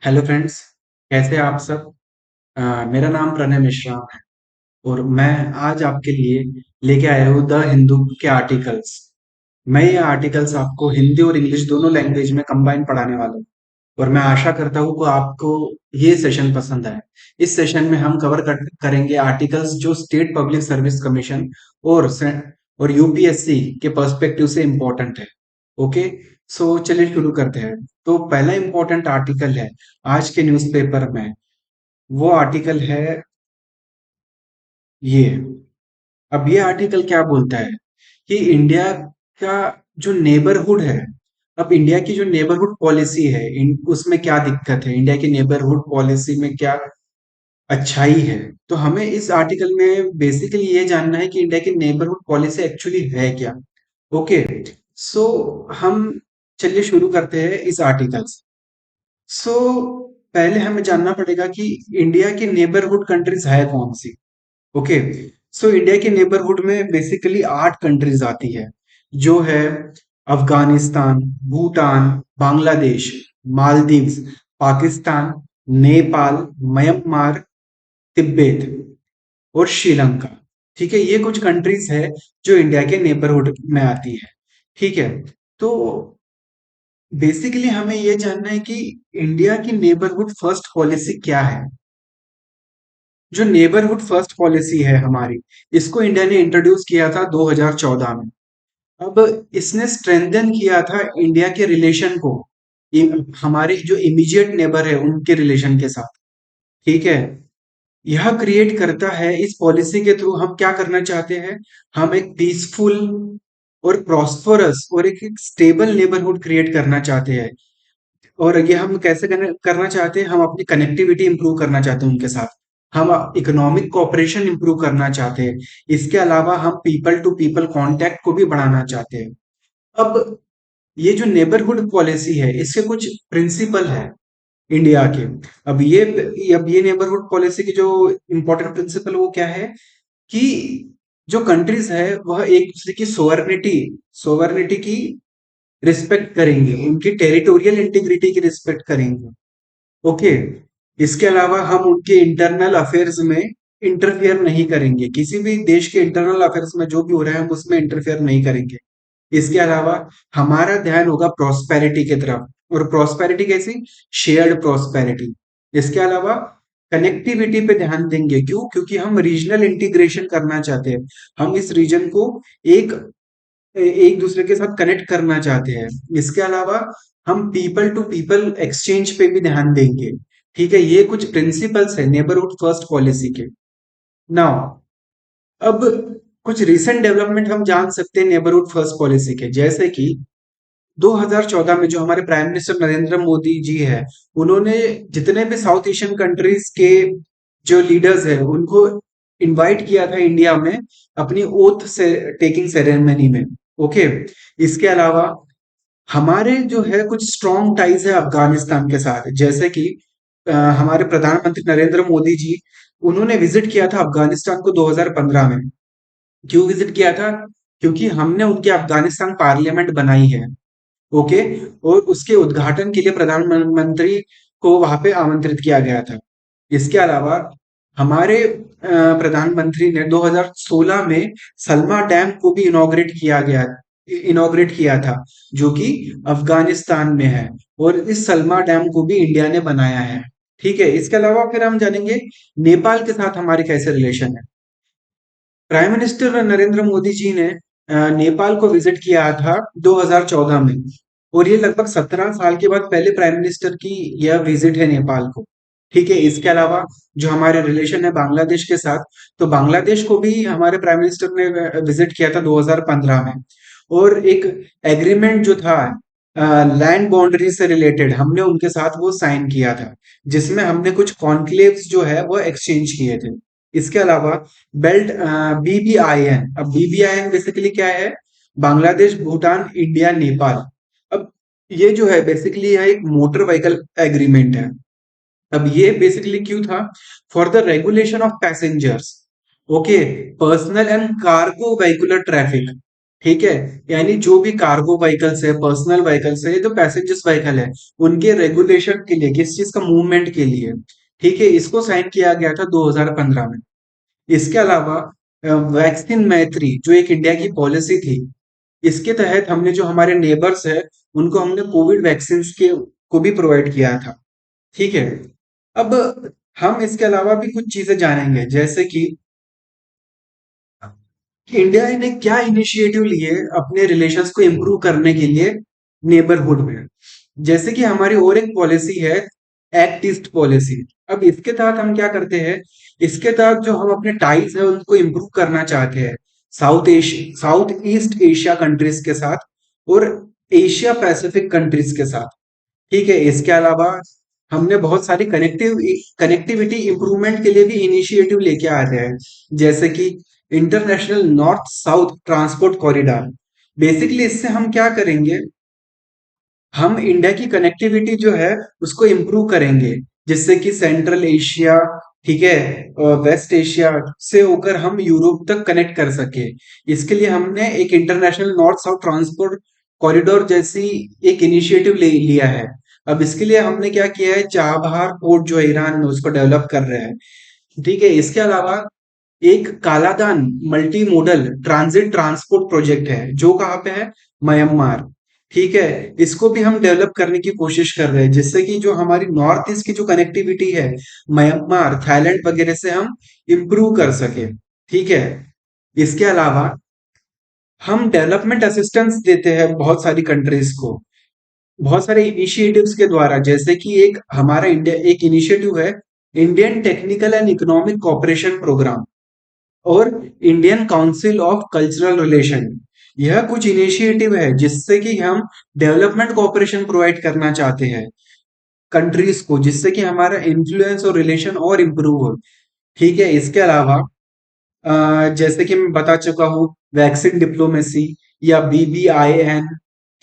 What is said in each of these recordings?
Hello friends, कैसे हैं आप सब। मेरा नाम प्रणय मिश्रा है और मैं आज आपके लिए लेके आया हूँ द हिंदू के आर्टिकल्स। मैं ये आर्टिकल्स आपको हिंदी और इंग्लिश दोनों लैंग्वेज में कंबाइन पढ़ाने वाला हूँ और मैं आशा करता हूँ कि आपको ये सेशन पसंद आए। इस सेशन में हम करेंगे आर्टिकल्स जो स्टेट पब्लिक सर्विस कमीशन और और यूपीएससी के पर्सपेक्टिव से इम्पोर्टेंट है। ओके, सो चलिए शुरू करते हैं। तो पहला इम्पोर्टेंट आर्टिकल है आज के न्यूज़पेपर में। वो आर्टिकल है ये। अब ये आर्टिकल क्या बोलता है कि इंडिया का जो नेबरहुड है, अब इंडिया की जो नेबरहुड पॉलिसी है उसमें क्या दिक्कत है, इंडिया की नेबरहुड पॉलिसी में क्या अच्छाई है। तो हमें इस आर्टिकल में बेसिकली ये जानना है कि इंडिया की नेबरहुड पॉलिसी एक्चुअली है क्या। ओके, सो हम चलिए शुरू करते हैं इस आर्टिकल से। सो पहले हमें जानना पड़ेगा कि इंडिया की नेबरहुड कंट्रीज है कौन सी। ओके, सो इंडिया के नेबरहुड में बेसिकली 8 कंट्रीज आती है, जो है अफगानिस्तान, भूटान, बांग्लादेश, मालदीव्स, पाकिस्तान, नेपाल, म्यांमार, तिब्बत और श्रीलंका। ठीक है, ये कुछ कंट्रीज है जो इंडिया के नेबरहुड में आती है। ठीक है, तो बेसिकली हमें ये जानना है कि इंडिया की नेबरहुड फर्स्ट पॉलिसी क्या है। जो नेबरहुड फर्स्ट पॉलिसी है हमारी, इसको इंडिया ने इंट्रोड्यूस किया था 2014 में। अब इसने स्ट्रेंथन किया था इंडिया के रिलेशन को हमारे जो इमीडिएट नेबर है उनके रिलेशन के साथ। ठीक है, यह क्रिएट करता है, इस पॉलिसी के थ्रू हम क्या करना चाहते हैं, हम एक पीसफुल और प्रॉस्परस और एक स्टेबल नेबरहुड क्रिएट करना चाहते हैं। और ये हम कैसे करना चाहते हैं, हम अपनी कनेक्टिविटी इंप्रूव करना चाहते हैं उनके साथ, हम इकोनॉमिक कोऑपरेशन इंप्रूव करना चाहते हैं। इसके अलावा हम पीपल टू पीपल कांटेक्ट को भी बढ़ाना चाहते हैं। अब ये जो नेबरहुड पॉलिसी है, इसके कुछ प्रिंसिपल है इंडिया के। अब ये नेबरहुड पॉलिसी की जो इंपॉर्टेंट प्रिंसिपल वो क्या है कि जो कंट्रीज है वह एक दूसरे की सोवर्निटी की रिस्पेक्ट करेंगे, उनकी टेरिटोरियल इंटीग्रिटी की रिस्पेक्ट करेंगे। ओके, इसके अलावा हम उनके इंटरनल अफेयर्स में इंटरफियर नहीं करेंगे, किसी भी देश के इंटरनल अफेयर्स में जो भी हो रहा है हम उसमें इंटरफियर नहीं करेंगे। इसके अलावा हमारा ध्यान होगा प्रोस्पेरिटी की तरफ, और प्रोस्पेरिटी कैसी, शेयर्ड प्रोस्पेरिटी। इसके अलावा कनेक्टिविटी पे ध्यान देंगे, क्यों, क्योंकि हम रीजनल इंटीग्रेशन करना चाहते हैं। हम इस रीजन को एक एक दूसरे के साथ कनेक्ट करना चाहते हैं। इसके अलावा हम पीपल टू पीपल एक्सचेंज पे भी ध्यान देंगे। ठीक है, ये कुछ प्रिंसिपल्स है नेबरहुड फर्स्ट पॉलिसी के। नाउ, अब कुछ रिसेंट डेवलपमेंट हम जान सकते हैं नेबरहुड फर्स्ट पॉलिसी के, जैसे कि 2014 में जो हमारे प्राइम मिनिस्टर नरेंद्र मोदी जी है, उन्होंने जितने भी साउथ एशियन कंट्रीज के जो लीडर्स है उनको इनवाइट किया था इंडिया में अपनी ओथ से टेकिंग सेरेमनी में। ओके, इसके अलावा हमारे जो है कुछ स्ट्रॉन्ग टाइज है अफगानिस्तान के साथ, जैसे कि हमारे प्रधानमंत्री नरेंद्र मोदी जी, उन्होंने विजिट किया था अफगानिस्तान को 2015 में। क्यों विजिट किया था, क्योंकि हमने उनके अफगानिस्तान पार्लियामेंट बनाई है। ओके, और उसके उद्घाटन के लिए प्रधानमंत्री को वहां पे आमंत्रित किया गया था। इसके अलावा हमारे प्रधानमंत्री ने 2016 में सलमा डैम को भी इनॉग्रेट किया था, जो कि अफगानिस्तान में है, और इस सलमा डैम को भी इंडिया ने बनाया है। ठीक है, इसके अलावा फिर हम जानेंगे नेपाल के साथ हमारे कैसे रिलेशन है। प्राइम मिनिस्टर नरेंद्र मोदी जी ने नेपाल को विजिट किया था 2014 में, और ये लगभग 17 साल के बाद पहले प्राइम मिनिस्टर की यह विजिट है नेपाल को। ठीक है, इसके अलावा जो हमारे रिलेशन है बांग्लादेश के साथ, तो बांग्लादेश को भी हमारे प्राइम मिनिस्टर ने विजिट किया था 2015 में, और एक एग्रीमेंट जो था लैंड बाउंड्री से रिलेटेड, हमने उनके साथ वो साइन किया था, जिसमें हमने कुछ कॉन्क्लेव्स जो है वो एक्सचेंज किए थे। इसके अलावा बेल्ट बीबीआईएन, अब बीबीआईएन बेसिकली क्या है, बांग्लादेश, भूटान, इंडिया, नेपाल। अब ये जो है बेसिकली यह एक मोटर व्हीकल एग्रीमेंट है। अब ये बेसिकली क्यों था, for the regulation of passengers. Okay, personal and cargo vehicular traffic. ठीक है। यानी जो भी कार्गो व्हीकल्स है, पर्सनल व्हीकल्स है, ये जो पैसेंजर्स व्हीकल है, उनके रेगुलेशन के लिए, किस चीज का मूवमेंट के लिए, ठीक है, इसको साइन किया गया था 2015 में। इसके अलावा वैक्सीन मैत्री जो एक इंडिया की पॉलिसी थी, इसके तहत हमने जो हमारे नेबर्स है, उनको हमने कोविड वैक्सीन के को भी प्रोवाइड किया था। ठीक है। अब हम इसके अलावा भी कुछ चीजें जानेंगे, जैसे कि इंडिया ने क्या इनिशिएटिव लिए अपने रिलेशंस को इम्प्रूव करने के लिए नेबरहुड में। जैसे कि हमारी और एक पॉलिसी है, एक्ट ईस्ट पॉलिसी। अब इसके तहत हम क्या करते हैं, इसके तहत जो हम अपने टाइज है उनको इम्प्रूव करना चाहते हैं साउथ ईस्ट एशिया कंट्रीज के साथ और एशिया पैसिफिक कंट्रीज के साथ। ठीक है। इसके अलावा हमने बहुत सारी कनेक्टिविटी इंप्रूवमेंट के लिए भी इनिशिएटिव लेके आ रहे हैं, जैसे कि international north south transport corridor. Basically इससे हम क्या करेंगे, हम इंडिया की कनेक्टिविटी जो है उसको इम्प्रूव करेंगे, जिससे कि सेंट्रल एशिया, ठीक है, और वेस्ट एशिया से होकर हम यूरोप तक कनेक्ट कर सके। इसके लिए हमने एक international north south transport corridor जैसी एक इनिशिएटिव ले लिया है। अब इसके लिए हमने क्या किया है, चाबहार पोर्ट जो है ईरान में, उसको डेवलप कर रहे हैं। ठीक है। इसके अलावा एक Kaladan multi modal transit transport project है, जो कहाँ पे है, म्यांमार। ठीक है। इसको भी हम डेवलप करने की कोशिश कर रहे हैं, जिससे कि जो हमारी नॉर्थ ईस्ट की जो कनेक्टिविटी है म्यांमार, थाईलैंड वगैरह से हम इम्प्रूव कर सके। ठीक है। इसके अलावा हम डेवलपमेंट असिस्टेंस देते हैं बहुत सारी कंट्रीज को, बहुत सारे इनिशिएटिव्स के द्वारा। जैसे कि एक हमारा इंडिया एक इनिशिएटिव है, Indian technical and economic cooperation programme और Indian council of cultural relation. यह कुछ इनिशिएटिव है जिससे कि हम डेवलपमेंट कोऑपरेशन प्रोवाइड करना चाहते हैं कंट्रीज को, जिससे कि हमारा इन्फ्लुएंस और रिलेशन और इम्प्रूव हो। ठीक है। इसके अलावा जैसे कि मैं बता चुका हूँ, वैक्सीन डिप्लोमेसी या BBIN।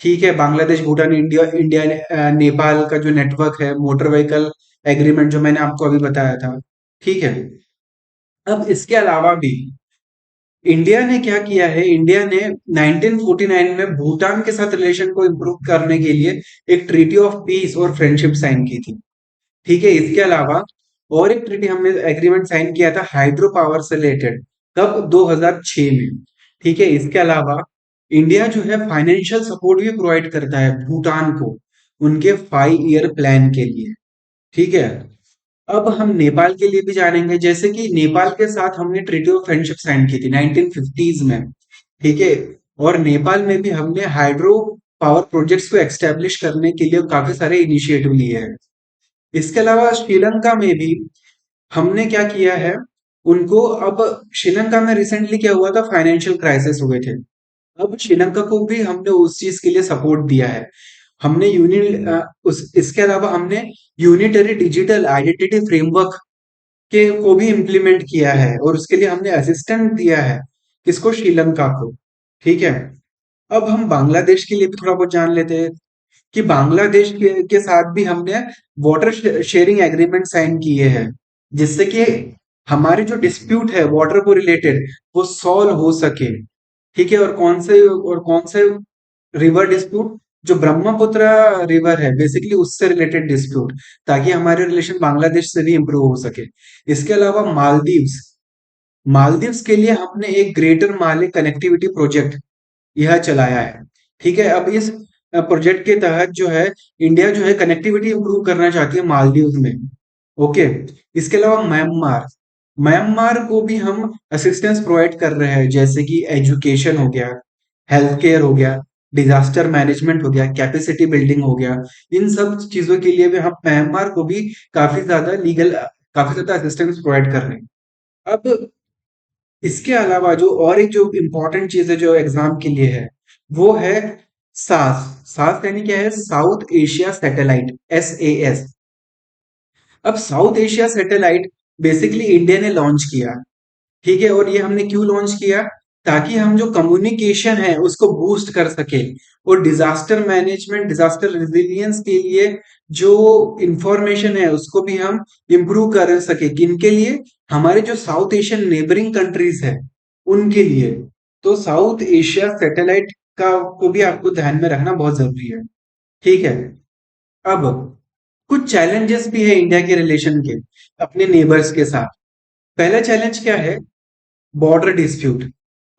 ठीक है। बांग्लादेश, भूटान, इंडिया इंडिया नेपाल का जो नेटवर्क है, मोटर व्हीकल एग्रीमेंट जो मैंने आपको अभी बताया था। ठीक है। अब इसके अलावा भी इंडिया ने क्या किया है, इंडिया ने 1949 में भूटान के साथ रिलेशन को इम्प्रूव करने के लिए एक ट्रीटी ऑफ पीस और फ्रेंडशिप साइन की थी। ठीक है। इसके अलावा और एक ट्रीटी हमने एग्रीमेंट साइन किया था हाइड्रो पावर से रिलेटेड, कब, 2006 में। ठीक है। इसके अलावा इंडिया जो है फाइनेंशियल सपोर्ट भी प्रोवाइड करता है भूटान को उनके 5 ईयर प्लान के लिए। ठीक है। अब हम नेपाल के लिए भी जानेंगे, जैसे कि नेपाल के साथ हमने ट्रीटी ऑफ फ्रेंडशिप साइन की थी 1950s में। ठीक है। और नेपाल में भी हमने हाइड्रो पावर प्रोजेक्ट्स को एक्स्टेब्लिश करने के लिए काफी सारे इनिशिएटिव लिए हैं। इसके अलावा श्रीलंका में भी हमने क्या किया है, उनको, अब श्रीलंका में रिसेंटली क्या हुआ था, फाइनेंशियल क्राइसिस हुए थे। अब श्रीलंका को भी हमने उस चीज के लिए सपोर्ट दिया है। हमने उस इसके अलावा हमने यूनिटरी डिजिटल आइडेंटिटी फ्रेमवर्क के को भी इम्प्लीमेंट किया है, और उसके लिए हमने असिस्टेंट दिया है, किसको, श्रीलंका को। ठीक है। अब हम बांग्लादेश के लिए भी थोड़ा बहुत जान लेते हैं कि बांग्लादेश के साथ भी हमने वाटर शेयरिंग एग्रीमेंट साइन किए हैं, जिससे कि हमारे जो डिस्प्यूट है वाटर को रिलेटेड वो सॉल्व हो सके। ठीक है। और कौन से रिवर डिस्प्यूट, जो ब्रह्मपुत्र रिवर है बेसिकली उससे रिलेटेड डिस्प्यूट, ताकि हमारे रिलेशन बांग्लादेश से भी इंप्रूव हो सके। इसके अलावा मालदीव्स, मालदीव्स के लिए हमने एक ग्रेटर माले कनेक्टिविटी प्रोजेक्ट यह चलाया है। ठीक है। अब इस प्रोजेक्ट के तहत जो है इंडिया जो है कनेक्टिविटी इंप्रूव करना चाहती है मालदीव्स में। ओके। इसके अलावा म्यांमार, म्यांमार को भी हम असिस्टेंस प्रोवाइड कर रहे हैं, जैसे कि एजुकेशन हो गया, हेल्थ केयर हो गया, डिजास्टर मैनेजमेंट हो गया, कैपेसिटी बिल्डिंग हो गया। इन सब चीजों के लिए भी हम म्यांमार को भी काफी ज्यादा असिस्टेंस प्रोवाइड कर रहे हैं। अब इसके अलावा जो और एक जो इम्पोर्टेंट चीज है जो एग्जाम के लिए है, वो है सास। सास यानी क्या है, साउथ एशिया सैटेलाइट, SAS। अब south Asia satellite basically India ने लॉन्च किया। ठीक है। और ये हमने क्यों लॉन्च किया, ताकि हम जो कम्युनिकेशन है उसको बूस्ट कर सके, और डिजास्टर मैनेजमेंट, डिजास्टर रेजिलियंस के लिए जो इंफॉर्मेशन है उसको भी हम इम्प्रूव कर सके। किनके लिए, हमारे जो साउथ एशियन नेबरिंग कंट्रीज है उनके लिए। तो साउथ एशिया सैटेलाइट का को भी आपको ध्यान में रखना बहुत जरूरी है। ठीक है। अब कुछ चैलेंजेस भी है इंडिया के रिलेशन के अपने नेबर्स के साथ। पहला चैलेंज क्या है? Border dispute.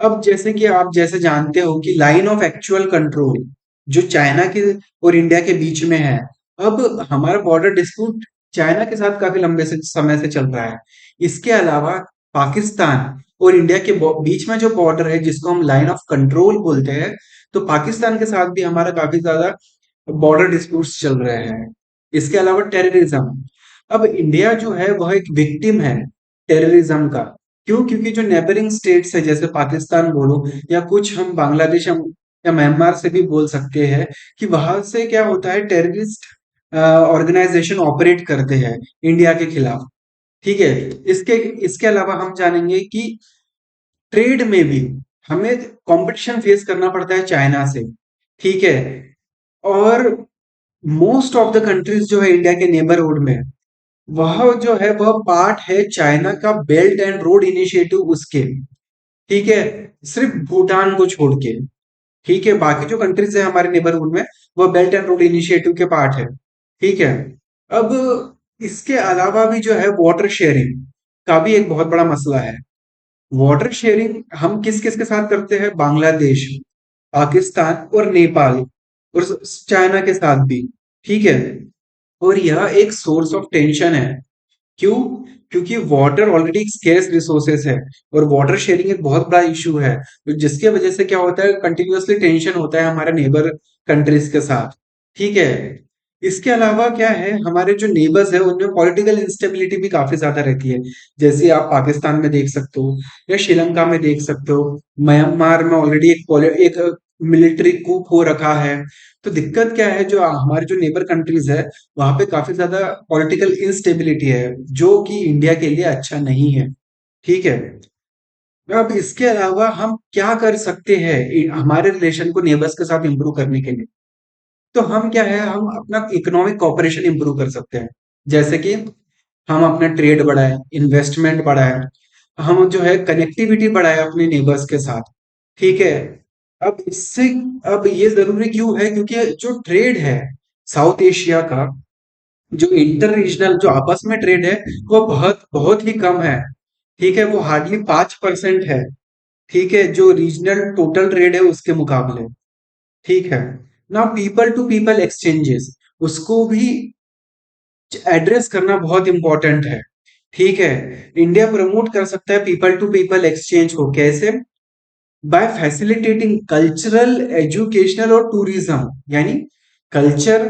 अब जैसे कि आप जैसे जानते हो कि लाइन ऑफ एक्चुअल कंट्रोल जो चाइना के और इंडिया के बीच में है, अब हमारा बॉर्डर डिस्प्यूट चाइना के साथ काफी लंबे से समय से चल रहा है। इसके अलावा पाकिस्तान और इंडिया के बीच में जो बॉर्डर है जिसको हम लाइन ऑफ कंट्रोल बोलते हैं, तो पाकिस्तान के साथ भी हमारा काफी ज्यादा बॉर्डर डिस्प्यूट्स चल रहे हैं। इसके अलावा टेररिज्म। अब इंडिया जो है वह एक विक्टिम है टेररिज्म का। क्यों? क्योंकि जो नेबरिंग स्टेट्स है जैसे पाकिस्तान बोलो या कुछ हम बांग्लादेश या म्यांमार से भी बोल सकते हैं कि वहां से क्या होता है, टेररिस्ट ऑर्गेनाइजेशन ऑपरेट करते हैं इंडिया के खिलाफ। ठीक है। इसके इसके अलावा हम जानेंगे कि ट्रेड में भी हमें कंपटीशन फेस करना पड़ता है चाइना से। ठीक है। और मोस्ट ऑफ द कंट्रीज जो है इंडिया के नेबरहुड में, वह जो है वह पार्ट है चाइना का बेल्ट एंड रोड इनिशिएटिव उसके। ठीक है। सिर्फ भूटान को छोड़ के। ठीक है। बाकी जो कंट्रीज है हमारे नेबरहुड में, वह बेल्ट एंड रोड इनिशिएटिव के पार्ट है। ठीक है। अब इसके अलावा भी जो है वाटर शेयरिंग का भी एक बहुत बड़ा मसला है। वाटर शेयरिंग हम किस किस के साथ करते हैं? बांग्लादेश, पाकिस्तान और नेपाल और चाइना के साथ भी। ठीक है। और यह एक सोर्स ऑफ टेंशन है। क्यों? क्योंकि वाटर ऑलरेडी एक स्केर्स रिसोर्सेस है और वाटर शेयरिंग एक बहुत बड़ा इशू है, तो जिसके वजह से क्या होता है, कंटिन्यूअसली टेंशन होता है हमारे नेबर कंट्रीज के साथ। ठीक है। इसके अलावा क्या है, हमारे जो नेबर्स है उनमें पॉलिटिकल इंस्टेबिलिटी भी काफी ज्यादा रहती है। जैसे आप पाकिस्तान में देख सकते हो या श्रीलंका में देख सकते हो। म्यांमार में ऑलरेडी एक मिलिट्री कूप हो रखा है। तो दिक्कत क्या है, जो हमारे जो नेबर कंट्रीज है वहां पे काफी ज्यादा पॉलिटिकल इंस्टेबिलिटी है, जो कि इंडिया के लिए अच्छा नहीं है। ठीक है। अब इसके अलावा हम क्या कर सकते हैं हमारे रिलेशन को नेबर्स के साथ इंप्रूव करने के लिए? तो हम क्या है, हम अपना इकोनॉमिक कॉपरेशन इंप्रूव कर सकते हैं। जैसे कि हम अपना ट्रेड बढ़ाएं, इन्वेस्टमेंट बढ़ाएं, हम जो है कनेक्टिविटी बढ़ाएं अपने नेबर्स के साथ। ठीक है। अब इससे अब ये जरूरी क्यों है? क्योंकि जो ट्रेड है साउथ एशिया का, जो इंटर रीजनल जो आपस में ट्रेड है, वो बहुत बहुत ही कम है। ठीक है। वो हार्डली 5% है। ठीक है। जो रीजनल टोटल ट्रेड है उसके मुकाबले। ठीक है। ना पीपल टू पीपल एक्सचेंजेस, उसको भी एड्रेस करना बहुत इंपॉर्टेंट है। ठीक है। इंडिया प्रमोट कर सकता है पीपल टू पीपल एक्सचेंज को। कैसे? बाय फैसिलिटेटिंग कल्चरल, एजुकेशनल और टूरिज्म। यानी कल्चर,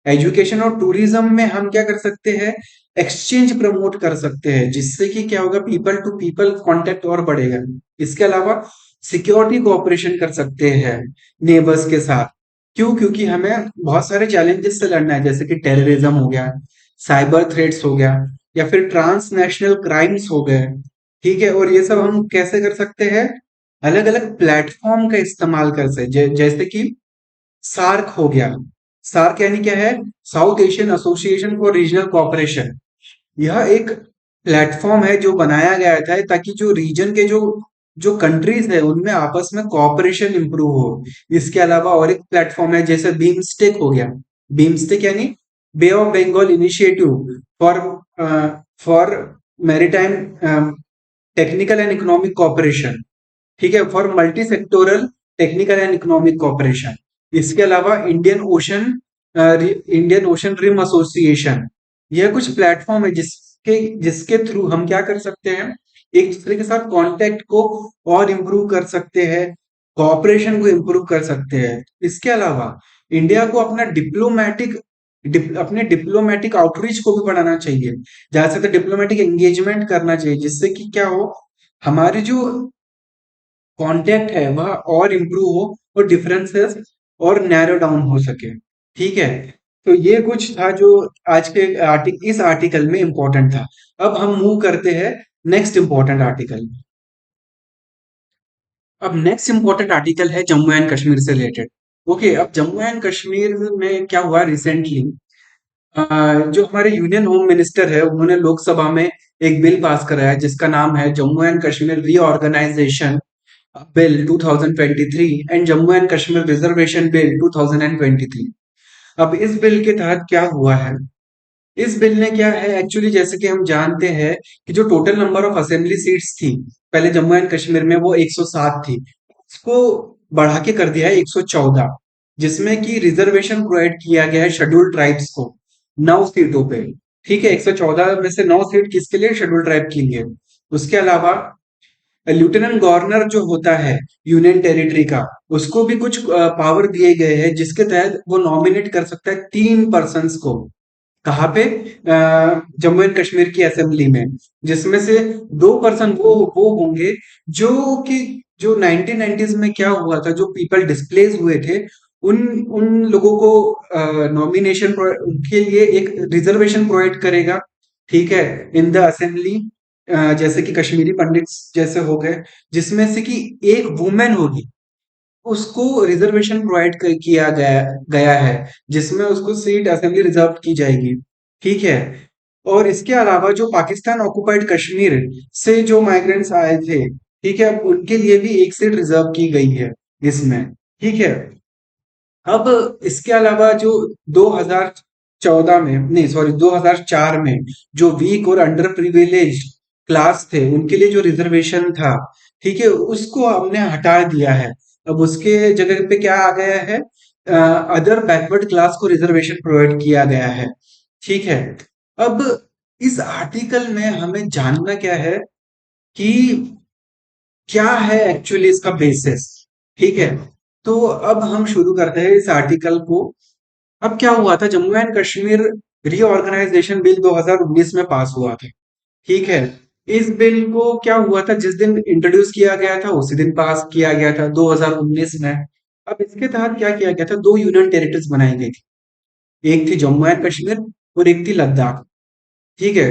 एजुकेशन और टूरिज्म में हम क्या कर सकते हैं, एक्सचेंज प्रमोट कर सकते हैं, जिससे कि क्या होगा, पीपल टू पीपल कांटेक्ट और बढ़ेगा। इसके अलावा सिक्योरिटी कोऑपरेशन कर सकते हैं नेबर्स के साथ। क्यों? क्योंकि हमें बहुत सारे चैलेंजेस से लड़ना है, जैसे कि टेररिज्म हो गया, साइबर थ्रेट्स हो गया, या फिर ट्रांसनेशनल क्राइम्स हो गए। ठीक है। और ये सब हम कैसे कर सकते हैं? अलग अलग प्लेटफॉर्म का इस्तेमाल कर सकते जैसे कि सार्क हो गया। सार्क यानी क्या है? South Asian association for regional cooperation. यह एक प्लेटफॉर्म है जो बनाया गया था ताकि जो रीजन के जो जो कंट्रीज है उनमें आपस में कोऑपरेशन इंप्रूव हो। इसके अलावा और एक प्लेटफॉर्म है जैसे बीमस्टेक हो गया। बीमस्टेक यानी Bay of Bengal initiative for for maritime technical and economic cooperation. ठीक है। For multi sectoral technical and economic cooperation. इसके अलावा इंडियन ओशन रिम एसोसिएशन। यह कुछ प्लेटफॉर्म है जिसके जिसके थ्रू हम क्या कर सकते हैं, एक दूसरे के साथ कांटेक्ट को और इम्प्रूव कर सकते हैं, कोऑपरेशन को इम्प्रूव कर सकते हैं। इसके अलावा इंडिया को अपने डिप्लोमेटिक आउटरीच को भी बढ़ाना चाहिए। ज्यादा से ज्यादा डिप्लोमेटिक एंगेजमेंट करना चाहिए, जिससे कि क्या हो, हमारी जो कांटेक्ट है वह और इम्प्रूव हो और डिफरेंसेस और नैरो डाउन हो सके। ठीक है। तो ये कुछ था जो आज के इस आर्टिकल में इंपॉर्टेंट था। अब हम मूव करते हैं नेक्स्ट इंपॉर्टेंट आर्टिकल। अब नेक्स्ट इंपॉर्टेंट आर्टिकल है जम्मू एंड कश्मीर से रिलेटेड। ओके। अब जम्मू एंड कश्मीर में क्या हुआ रिसेंटली, जो हमारे यूनियन होम मिनिस्टर है उन्होंने लोकसभा में एक बिल पास कराया जिसका नाम है Jammu and Kashmir reorganisation bill 2023 and Jammu and Kashmir reservation bill 2023। अब इस बिल के तहत क्या हुआ है, इस बिल ने क्या है एक्चुअली, जैसे कि हम जानते हैं कि जो total number of assembly seats थी पहले जम्मू एंड कश्मीर में वो 107 थी, उसको बढ़ा के कर दिया है 114, जिसमें कि रिजर्वेशन प्रोवाइड किया गया है शेड्यूल्ड ट्राइब्स को 9 सीटों पे। ठीक है, 114 में से 9 सीट किसके लिए, शेड्यूल्ड ट्राइब के लिए। उसके अलावा लेफ्टिनेंट गवर्नर जो होता है यूनियन टेरिटरी का, उसको भी कुछ पावर दिए गए हैं जिसके तहत वो नॉमिनेट कर सकता है 3 पर्सन्स को। कहाँ पे, जम्मू एंड कश्मीर की असेंबली में, जिसमें से 2 पर्सन वो होंगे जो कि जो 1990s में क्या हुआ था, जो पीपल डिस्प्लेस हुए थे, उन उन लोगों को नॉमिनेशन उनके लिए एक रिजर्वेशन प्रोवाइड करेगा। ठीक है, इन द असेंबली, जैसे कि कश्मीरी पंडित्स जैसे हो गए, जिसमें से कि एक वुमेन होगी, उसको रिजर्वेशन प्रोवाइड किया गया गया है, जिसमें उसको सीट असेंबली रिजर्व की जाएगी। ठीक है, और इसके अलावा जो पाकिस्तान ऑक्युपाइड कश्मीर से जो माइग्रेंट्स आए थे, ठीक है, अब उनके लिए भी एक सीट रिजर्व की गई है इसमें। ठीक है, अब इसके अलावा जो 2014 में, नहीं सॉरी 2004 में, जो वीक और अंडर प्रिविलेज क्लास थे उनके लिए जो रिजर्वेशन था, ठीक है, उसको हमने हटा दिया है। अब उसके जगह पे क्या आ गया है, अदर बैकवर्ड क्लास को रिजर्वेशन प्रोवाइड किया गया है। ठीक है, अब इस आर्टिकल में हमें जानना क्या है कि क्या है एक्चुअली इसका बेसिस। ठीक है, तो अब हम शुरू करते हैं इस आर्टिकल को। अब क्या हुआ था, Jammu and Kashmir reorganisation bill 2019 में पास हुआ था। ठीक है, इस बिल को क्या हुआ था, जिस दिन इंट्रोड्यूस किया गया था उसी दिन पास किया गया था 2019 में। अब इसके तहत क्या किया गया था, 2 यूनियन टेरिटरीज बनाई गई थी, एक थी जम्मू एंड कश्मीर और एक थी लद्दाख। ठीक है,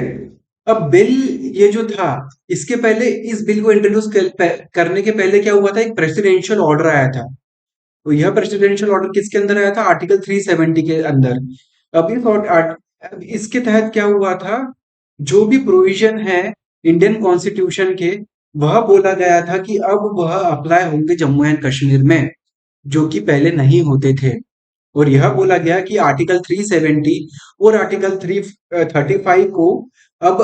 अब बिल ये जो था, इसके पहले इस बिल को इंट्रोड्यूस करने के पहले क्या हुआ था, एक प्रेसिडेंशियल ऑर्डर आया था। तो यह प्रेसिडेंशियल ऑर्डर किसके अंदर आया था, आर्टिकल 370 के अंदर। अब अब इसके तहत क्या हुआ था, जो भी प्रोविजन है इंडियन कॉन्स्टिट्यूशन के, वह बोला गया था कि अब वह अप्लाई होंगे जम्मू एंड कश्मीर में, जो कि पहले नहीं होते थे। और यह बोला गया कि आर्टिकल 370 और आर्टिकल 335 को अब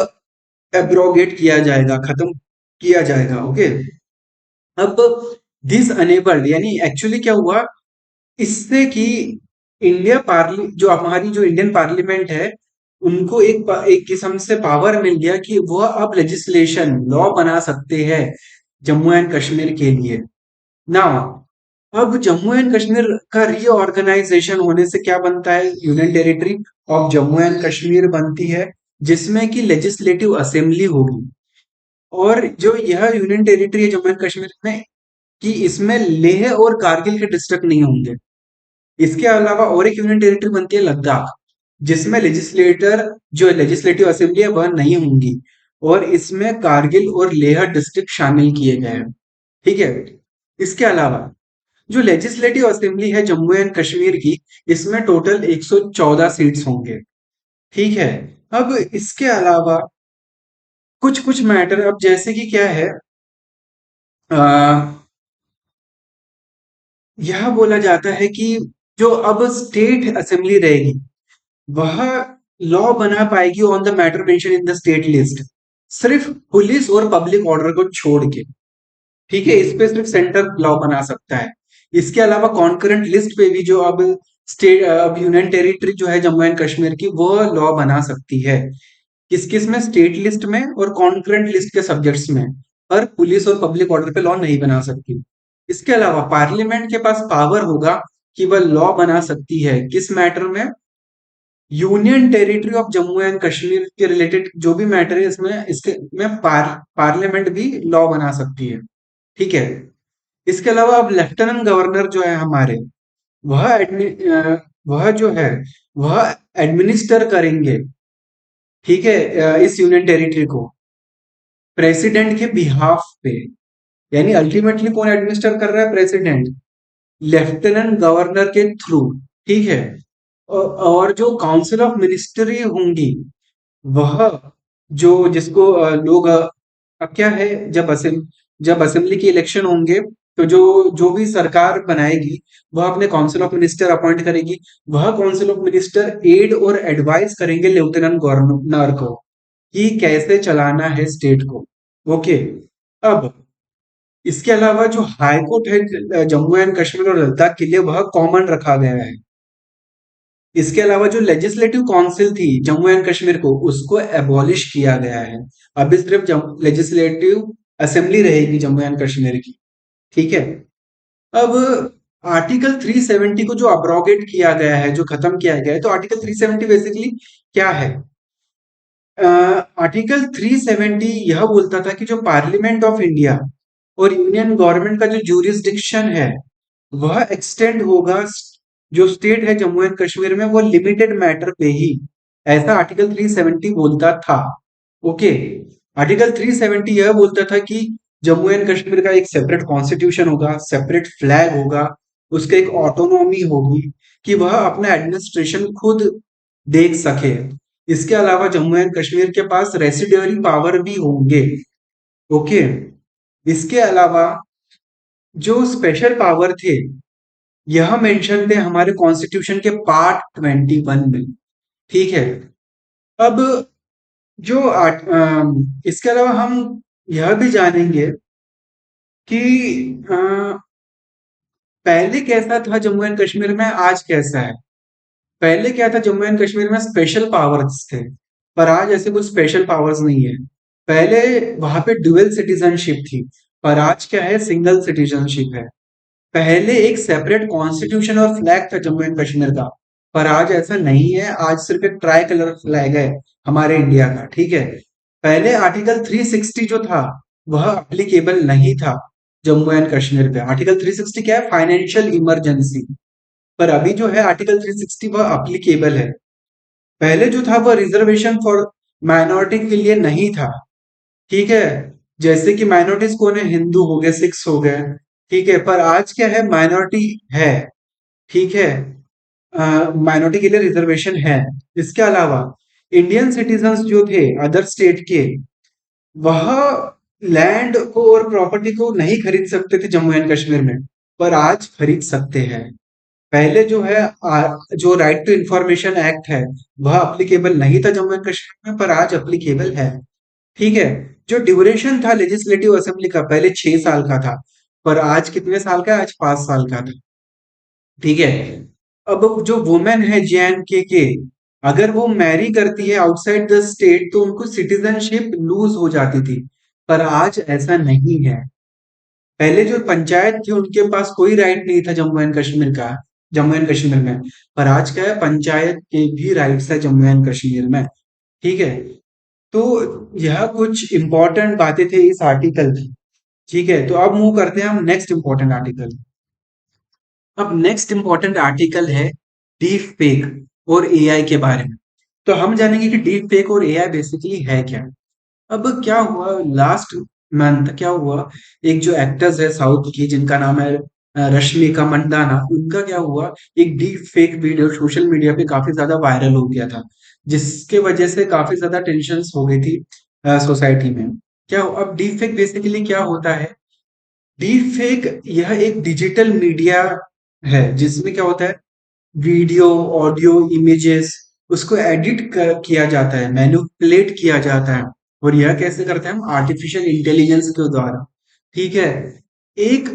एब्रोगेट किया जाएगा, खत्म किया जाएगा। ओके, अब दिस अनेबल्ड, यानी एक्चुअली क्या हुआ, इससे कि जो हमारी जो इंडियन पार्लियामेंट है, उनको एक किस्म से पावर मिल गया कि वह अब लेजिस्लेशन लॉ बना सकते हैं जम्मू एंड कश्मीर के लिए। नाउ, अब जम्मू एंड कश्मीर का रीऑर्गेनाइजेशन होने से क्या बनता है, union territory of Jammu and Kashmir बनती है, जिसमें कि लेजिस्लेटिव असेंबली होगी। और जो यह यूनियन टेरिटरी है जम्मू एंड कश्मीर में, कि इसमें लेह और कारगिल के डिस्ट्रिक्ट नहीं होंगे। इसके अलावा और एक यूनियन टेरिटरी बनती है लद्दाख, जिसमें जो लेजिस्लेटिव असेंबली है वह नहीं होंगी, और इसमें कारगिल और लेह डिस्ट्रिक्ट शामिल किए गए हैं। ठीक है, इसके अलावा जो लेजिस्लेटिव असेंबली है जम्मू एंड कश्मीर की, इसमें टोटल 114 सीट्स होंगे। ठीक है, अब इसके अलावा कुछ कुछ मैटर, अब जैसे कि क्या है, यह बोला जाता है कि जो अब स्टेट असेंबली रहेगी, वह लॉ बना पाएगी on the matter mention in the state list, सिर्फ पुलिस और पब्लिक ऑर्डर को छोड़ के। ठीक है, इस पे सिर्फ सेंटर लॉ बना सकता है। इसके अलावा कॉन्करेंट लिस्ट पे भी जो अब यूनियन टेरिटरी जो है जम्मू एंड कश्मीर की, वो लॉ बना सकती है। किस किस में, स्टेट लिस्ट में और कॉन्करेंट लिस्ट के सब्जेक्ट्स में, पर पुलिस और पब्लिक ऑर्डर पे लॉ नहीं बना सकती। इसके अलावा पार्लियामेंट के पास पावर होगा कि वह लॉ बना सकती है किस मैटर में, union territory of Jammu and Kashmir के रिलेटेड जो भी मैटर है, इसमें इसके में पार्लियामेंट भी लॉ बना सकती है। ठीक है, इसके अलावा अब लेफ्टिनेंट गवर्नर जो है हमारे, वह वह जो है वह एडमिनिस्टर करेंगे, ठीक है, इस यूनियन टेरिटरी को प्रेसिडेंट के बिहाफ पे। यानी अल्टीमेटली कौन एडमिनिस्टर कर रहा है, प्रेसिडेंट, लेफ्टिनेंट गवर्नर के थ्रू। ठीक है, और जो काउंसिल ऑफ मिनिस्ट्री होंगी, वह जो जिसको लोग अब क्या है, जब असेंबली के इलेक्शन होंगे, तो जो जो भी सरकार बनाएगी वह अपने काउंसिल ऑफ मिनिस्टर अपॉइंट करेगी। वह काउंसिल ऑफ मिनिस्टर एड और एडवाइस करेंगे लेफ्टिनेंट गवर्नर को कि कैसे चलाना है स्टेट को। ओके। अब इसके अलावा जो हाई कोर्ट है जम्मू एंड कश्मीर और लद्दाख के लिए वह कॉमन रखा गया है। इसके अलावा जो लेजिस्लेटिव काउंसिल थी जम्मू एंड कश्मीर को उसको एबॉलिश किया गया है। अभी सिर्फ लेजिस्लेटिव असेंबली रहेगी जम्मू एंड कश्मीर की। ठीक है। अब आर्टिकल 370 को जो अब्रोगेट किया गया है, जो खत्म किया गया है, तो आर्टिकल 370 बेसिकली क्या है? आर्टिकल 370 यह बोलता था कि जो पार्लियामेंट ऑफ इंडिया और यूनियन गवर्नमेंट का जो ज्यूरिसडिक्शन है वह एक्सटेंड होगा जो स्टेट है जम्मू एंड कश्मीर में वो लिमिटेड मैटर पे ही। ऐसा आर्टिकल 370 बोलता था। ओके। आर्टिकल 370 यह बोलता था कि जम्मू एंड कश्मीर का एक सेपरेट कॉन्स्टिट्यूशन होगा, सेपरेट फ्लैग होगा, उसका एक ऑटोनॉमी होगी कि वह अपना एडमिनिस्ट्रेशन खुद देख सके। इसके अलावा जम्मू एंड कश्मीर के पास रेसिडुअरी पावर भी होंगे। ओके। इसके अलावा जो स्पेशल पावर थे यह मेंशन थे हमारे कॉन्स्टिट्यूशन के पार्ट 21 में। ठीक है। अब जो इसके अलावा हम यह भी जानेंगे कि पहले कैसा था जम्मू एंड कश्मीर में, आज कैसा है। पहले क्या था, जम्मू एंड कश्मीर में स्पेशल पावर्स थे, पर आज ऐसे कोई स्पेशल पावर्स नहीं है। पहले वहां पे ड्यूअल सिटीजनशिप थी, पर आज क्या है, सिंगल सिटीजनशिप है। पहले एक सेपरेट कॉन्स्टिट्यूशन और फ्लैग था जम्मू एंड कश्मीर का, पर आज ऐसा नहीं है। आज सिर्फ एक ट्राई कलर फ्लैग है हमारे इंडिया का। ठीक है। पहले आर्टिकल 360 जो था वह अप्लीकेबल नहीं था जम्मू एंड कश्मीर पे। आर्टिकल 360 क्या है, फाइनेंशियल इमरजेंसी। पर अभी जो है आर्टिकल 360 वह अप्लीकेबल है। पहले जो था वह रिजर्वेशन फॉर माइनॉरिटी के लिए नहीं था। ठीक है। जैसे कि माइनॉरिटीज कौन है, हिंदू हो गए, सिख्स हो गए। ठीक है। पर आज क्या है, माइनॉरिटी है। ठीक है। माइनॉरिटी के लिए रिजर्वेशन है। इसके अलावा इंडियन सिटीजन्स जो थे अदर स्टेट के, वह लैंड को और प्रॉपर्टी को नहीं खरीद सकते थे जम्मू एंड कश्मीर में, पर आज खरीद सकते हैं। पहले जो है जो राइट टू इंफॉर्मेशन एक्ट है वह अप्लीकेबल नहीं था जम्मू एंड कश्मीर में, पर आज अप्लीकेबल है। ठीक है। जो ड्यूरेशन था लेजिस्लेटिव असेंबली का, पहले 6 साल का था, पर आज कितने साल का है, आज 5 साल का था। ठीक है। अब जो वुमेन है जे एंड के, अगर वो मैरी करती है आउटसाइड द स्टेट तो उनको सिटीजनशिप लूज हो जाती थी, पर आज ऐसा नहीं है। पहले जो पंचायत थी उनके पास कोई राइट नहीं था जम्मू एंड कश्मीर में, पर आज क्या है, पंचायत के भी राइट्स है जम्मू एंड कश्मीर में। ठीक है। तो यह कुछ इंपॉर्टेंट बातें थे इस आर्टिकल की। ठीक है। तो अब मूव करते हैं हम नेक्स्ट इंपॉर्टेंट आर्टिकल। अब नेक्स्ट इंपॉर्टेंट आर्टिकल है डीप फेक और एआई के बारे में। तो हम जानेंगे कि डीप फेक और एआई बेसिकली है क्या। अब क्या हुआ, लास्ट मंथ क्या हुआ, एक जो एक्टर्स है साउथ की जिनका नाम है रश्मिका मंदाना, उनका क्या हुआ, एक deep fake video social media पे काफी ज्यादा वायरल हो गया था, जिसके वजह से काफी ज्यादा टेंशन हो गई थी सोसाइटी में। अब डीप फेक बेसिकली क्या होता है, डीप फेक यह एक डिजिटल मीडिया है जिसमें क्या होता है, वीडियो, ऑडियो, इमेजेस, उसको किया जाता है, मैनिपुलेट किया जाता है। और यह कैसे करते हैं हम, आर्टिफिशियल इंटेलिजेंस के द्वारा। ठीक है। एक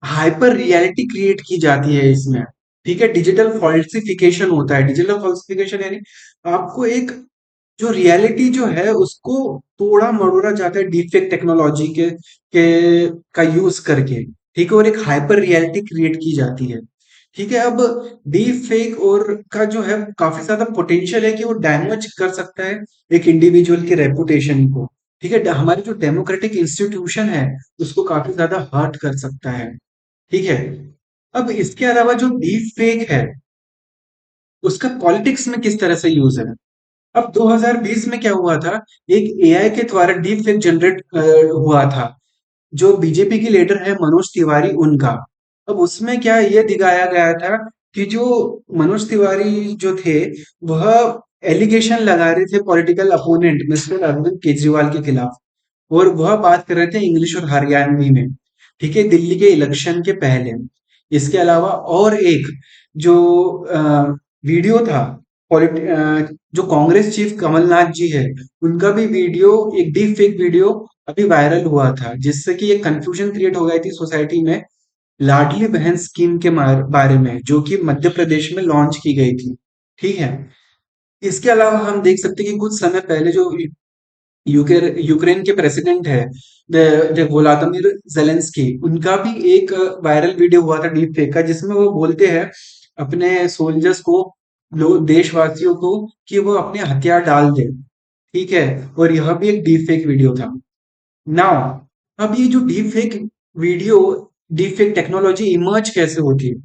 हाइपर रियलिटी क्रिएट की जाती है इसमें। ठीक है। डिजिटल फॉल्सिफिकेशन होता है। डिजिटल फॉल्सिफिकेशन यानी आपको एक जो रियलिटी जो है उसको तोड़ा मरोड़ा जाता है डीपफेक टेक्नोलॉजी के का यूज करके। ठीक है। और एक हाइपर रियलिटी क्रिएट की जाती है। ठीक है। अब डीप फेक और का जो है काफी ज्यादा पोटेंशियल है कि वो डैमेज कर सकता है एक इंडिविजुअल के रेपुटेशन को। ठीक है। हमारी जो डेमोक्रेटिक इंस्टीट्यूशन है उसको काफी ज्यादा हर्ट कर सकता है। ठीक है। अब इसके अलावा जो डीप फेक है उसका पॉलिटिक्स में किस तरह से यूज है। अब 2020 में क्या हुआ था, एक एआई के द्वारा डीप फेक जनरेट हुआ था, जो बीजेपी के लीडर है मनोज तिवारी उनका। अब उसमें क्या ये दिखाया गया था कि जो मनोज तिवारी जो थे वह एलिगेशन लगा रहे थे political opponent mister Arvind Kejriwal के खिलाफ, और वह बात कर रहे थे इंग्लिश और हरियाणवी में। ठीक है, दिल्ली के इलेक्शन के पहले। इसके अलावा और एक जो वीडियो था, जो कांग्रेस चीफ कमलनाथ जी है, उनका भी वीडियो, एक डीप फेक वीडियो अभी वायरल हुआ था, जिससे कि एक कंफ्यूजन क्रिएट हो गई थी सोसाइटी में लाडली बहन स्कीम के बारे में, जो कि मध्य प्रदेश में लॉन्च की गई थी। ठीक है। इसके अलावा हम देख सकते हैं कि कुछ समय पहले जो यूक्रेन के प्रेसिडेंट है, व्लादिमीर जेलेंस्की, उनका भी एक वायरल वीडियो हुआ था डीप फेक का, जिसमें वो बोलते हैं अपने सोल्जर्स को, देशवासियों को, कि वो अपने हथियार डाल दे। ठीक है। और यह भी एक डीप फेक वीडियो था। नाउ, अब ये जो deep fake video, deep fake technology emerge कैसे होती है?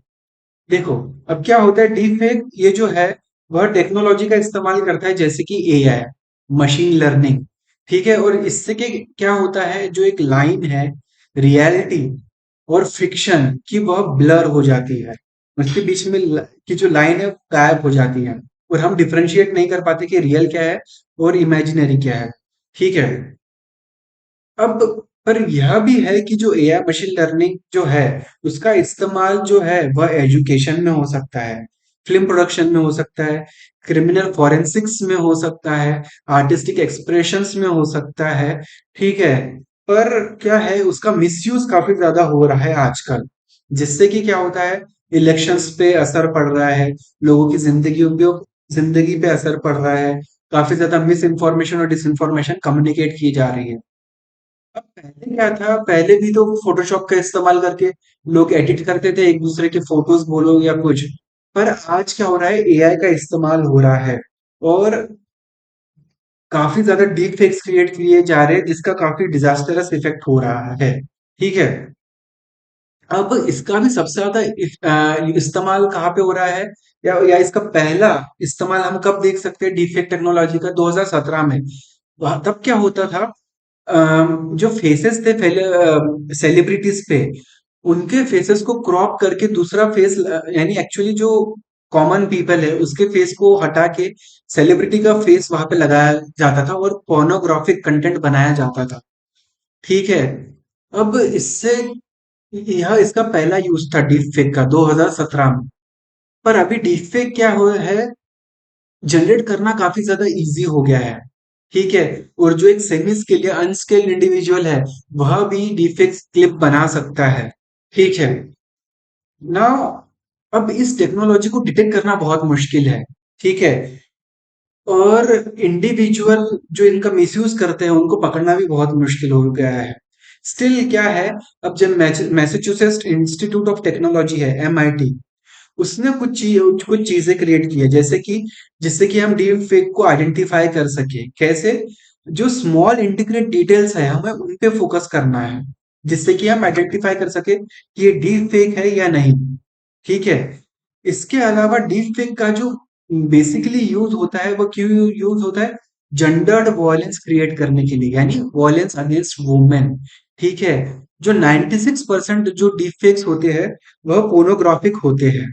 देखो, अब क्या होता है, डीप फेक ये जो है, वह टेक्नोलॉजी का इस्तेमाल करता है, जैसे कि एआई, मशीन लर्निंग। ठीक है। और इससे क्या होता है, जो एक लाइन है रियलिटी और फिक्शन की, वह ब्लर हो जाती है। उसके बीच में की जो लाइन है, वो गायब हो जाती है, और हम डिफरेंशिएट नहीं कर पाते कि रियल क्या है और इमेजिनरी क्या है। ठीक है। अब पर यह भी है कि जो एआई मशीन लर्निंग जो है, उसका इस्तेमाल जो है वह एजुकेशन में हो सकता है, फिल्म प्रोडक्शन में हो सकता है, क्रिमिनल फॉरेंसिक्स में हो सकता है, आर्टिस्टिक एक्सप्रेशंस में हो सकता है। ठीक है। पर क्या है, उसका मिसयूज काफी ज्यादा हो रहा है आजकल, जिससे कि क्या होता है, इलेक्शंस पे असर पड़ रहा है, लोगों की जिंदगी पे असर पड़ रहा है, काफी ज्यादा मिस इन्फॉर्मेशन और डिसइंफॉर्मेशन कम्युनिकेट की जा रही है। अब पहले क्या था, पहले भी तो फोटोशॉप का इस्तेमाल करके लोग एडिट करते थे एक दूसरे के फोटोज बोलो या कुछ। पर आज क्या हो रहा है, एआई का इस्तेमाल हो रहा है, और काफी ज्यादा डीप फेक्स क्रिएट किए जा रहे हैं, जिसका काफी डिजास्टरस इफेक्ट हो रहा है। ठीक है। अब इसका भी सबसे ज्यादा इस्तेमाल कहाँ पे हो रहा है, या इसका पहला इस्तेमाल हम कब देख सकते हैं डीप फेक टेक्नोलॉजी का? 2017 में। तब क्या होता था, जो फेसेस थे पहले सेलिब्रिटीज पे, उनके फेसेस को क्रॉप करके दूसरा फेस, यानी एक्चुअली जो कॉमन पीपल है उसके फेस को हटा के सेलिब्रिटी का फेस वहां पे लगाया जाता था, और पोर्नोग्राफिक कंटेंट बनाया जाता था। ठीक है। अब इससे, यह इसका पहला यूज था डीप फेक का 2017 में। पर अभी डीप फेक क्या हुआ है, जनरेट करना काफी ज्यादा इजी हो गया है। ठीक है। और जो एक सेमी स्किल्ड या अनस्किल्ड इंडिविजुअल है, वह भी डिफेक्ट क्लिप बना सकता है। ठीक है। ना, अब इस टेक्नोलॉजी को डिटेक्ट करना बहुत मुश्किल है। ठीक है। और इंडिविजुअल जो इनका मिसयूज करते हैं, उनको पकड़ना भी बहुत मुश्किल हो गया है। स्टिल क्या है, अब जब मैसेच्यूसेट्स इंस्टीट्यूट ऑफ टेक्नोलॉजी है, एमआईटी, उसने कुछ चीजें क्रिएट की है, जैसे कि जिससे कि हम डीप फेक को आइडेंटिफाई कर सके। कैसे? जो स्मॉल इंटीग्रेट डिटेल्स है, हमें उन पे फोकस करना है, जिससे कि हम आइडेंटिफाई कर सके कि ये डीप फेक है या नहीं। ठीक है। इसके अलावा डीप फेक का जो बेसिकली यूज होता है, वो क्यों यूज होता है? जेंडर्ड वॉयलेंस क्रिएट करने के लिए, यानी वॉयलेंस अगेंस्ट वुमेन। ठीक है। जो 96% जो डीप फेक्स होते हैं, वह पोर्नोग्राफिक होते हैं।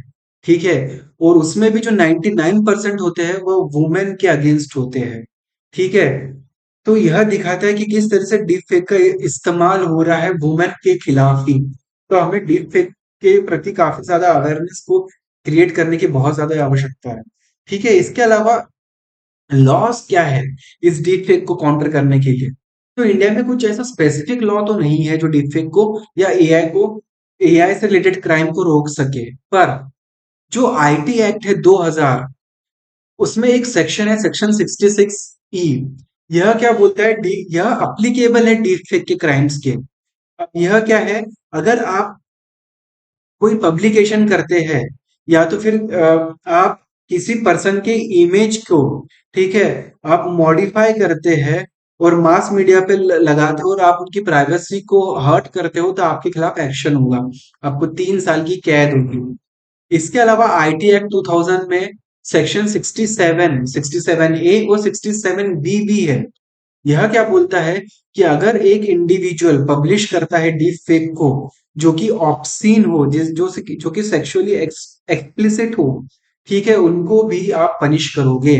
ठीक है। और उसमें भी जो 99% होते हैं, वो वुमेन के अगेंस्ट होते हैं। ठीक है। तो यह दिखाता है कि किस तरह से डीप फेक का इस्तेमाल हो रहा है वुमेन के खिलाफ ही। तो हमें डीप फेक के प्रति काफी ज्यादा अवेयरनेस को क्रिएट करने की बहुत ज्यादा आवश्यकता है। ठीक है। इसके अलावा लॉस क्या है इस डीप फेक को काउंटर करने के लिए? तो इंडिया में कुछ ऐसा स्पेसिफिक लॉ तो नहीं है जो डीप फेक को या एआई से रिलेटेड क्राइम को रोक सके। पर जो आईटी एक्ट है 2000, उसमें एक सेक्शन है, सेक्शन 66 ई। यह क्या बोलता है, यह अप्लीकेबल है डीप फेक के क्राइम्स के। अब यह क्या है, अगर आप कोई पब्लिकेशन करते हैं, या तो फिर आप किसी पर्सन के इमेज को, ठीक है, आप मॉडिफाई करते हैं और मास मीडिया पे लगाते हो, और आप उनकी प्राइवेसी को हर्ट करते हो, तो आपके खिलाफ एक्शन होगा। आपको 3 साल की कैद होगी। इसके अलावा आईटी एक्ट 2000 में सेक्शन 67 ए और 67 बी भी है। यह क्या बोलता है कि अगर एक इंडिविजुअल पब्लिश करता है डीप फेक को, जो कि ऑब्सीन हो, जो कि सेक्सुअली एक्सप्लिसिट हो, ठीक है, उनको भी आप पनिश करोगे।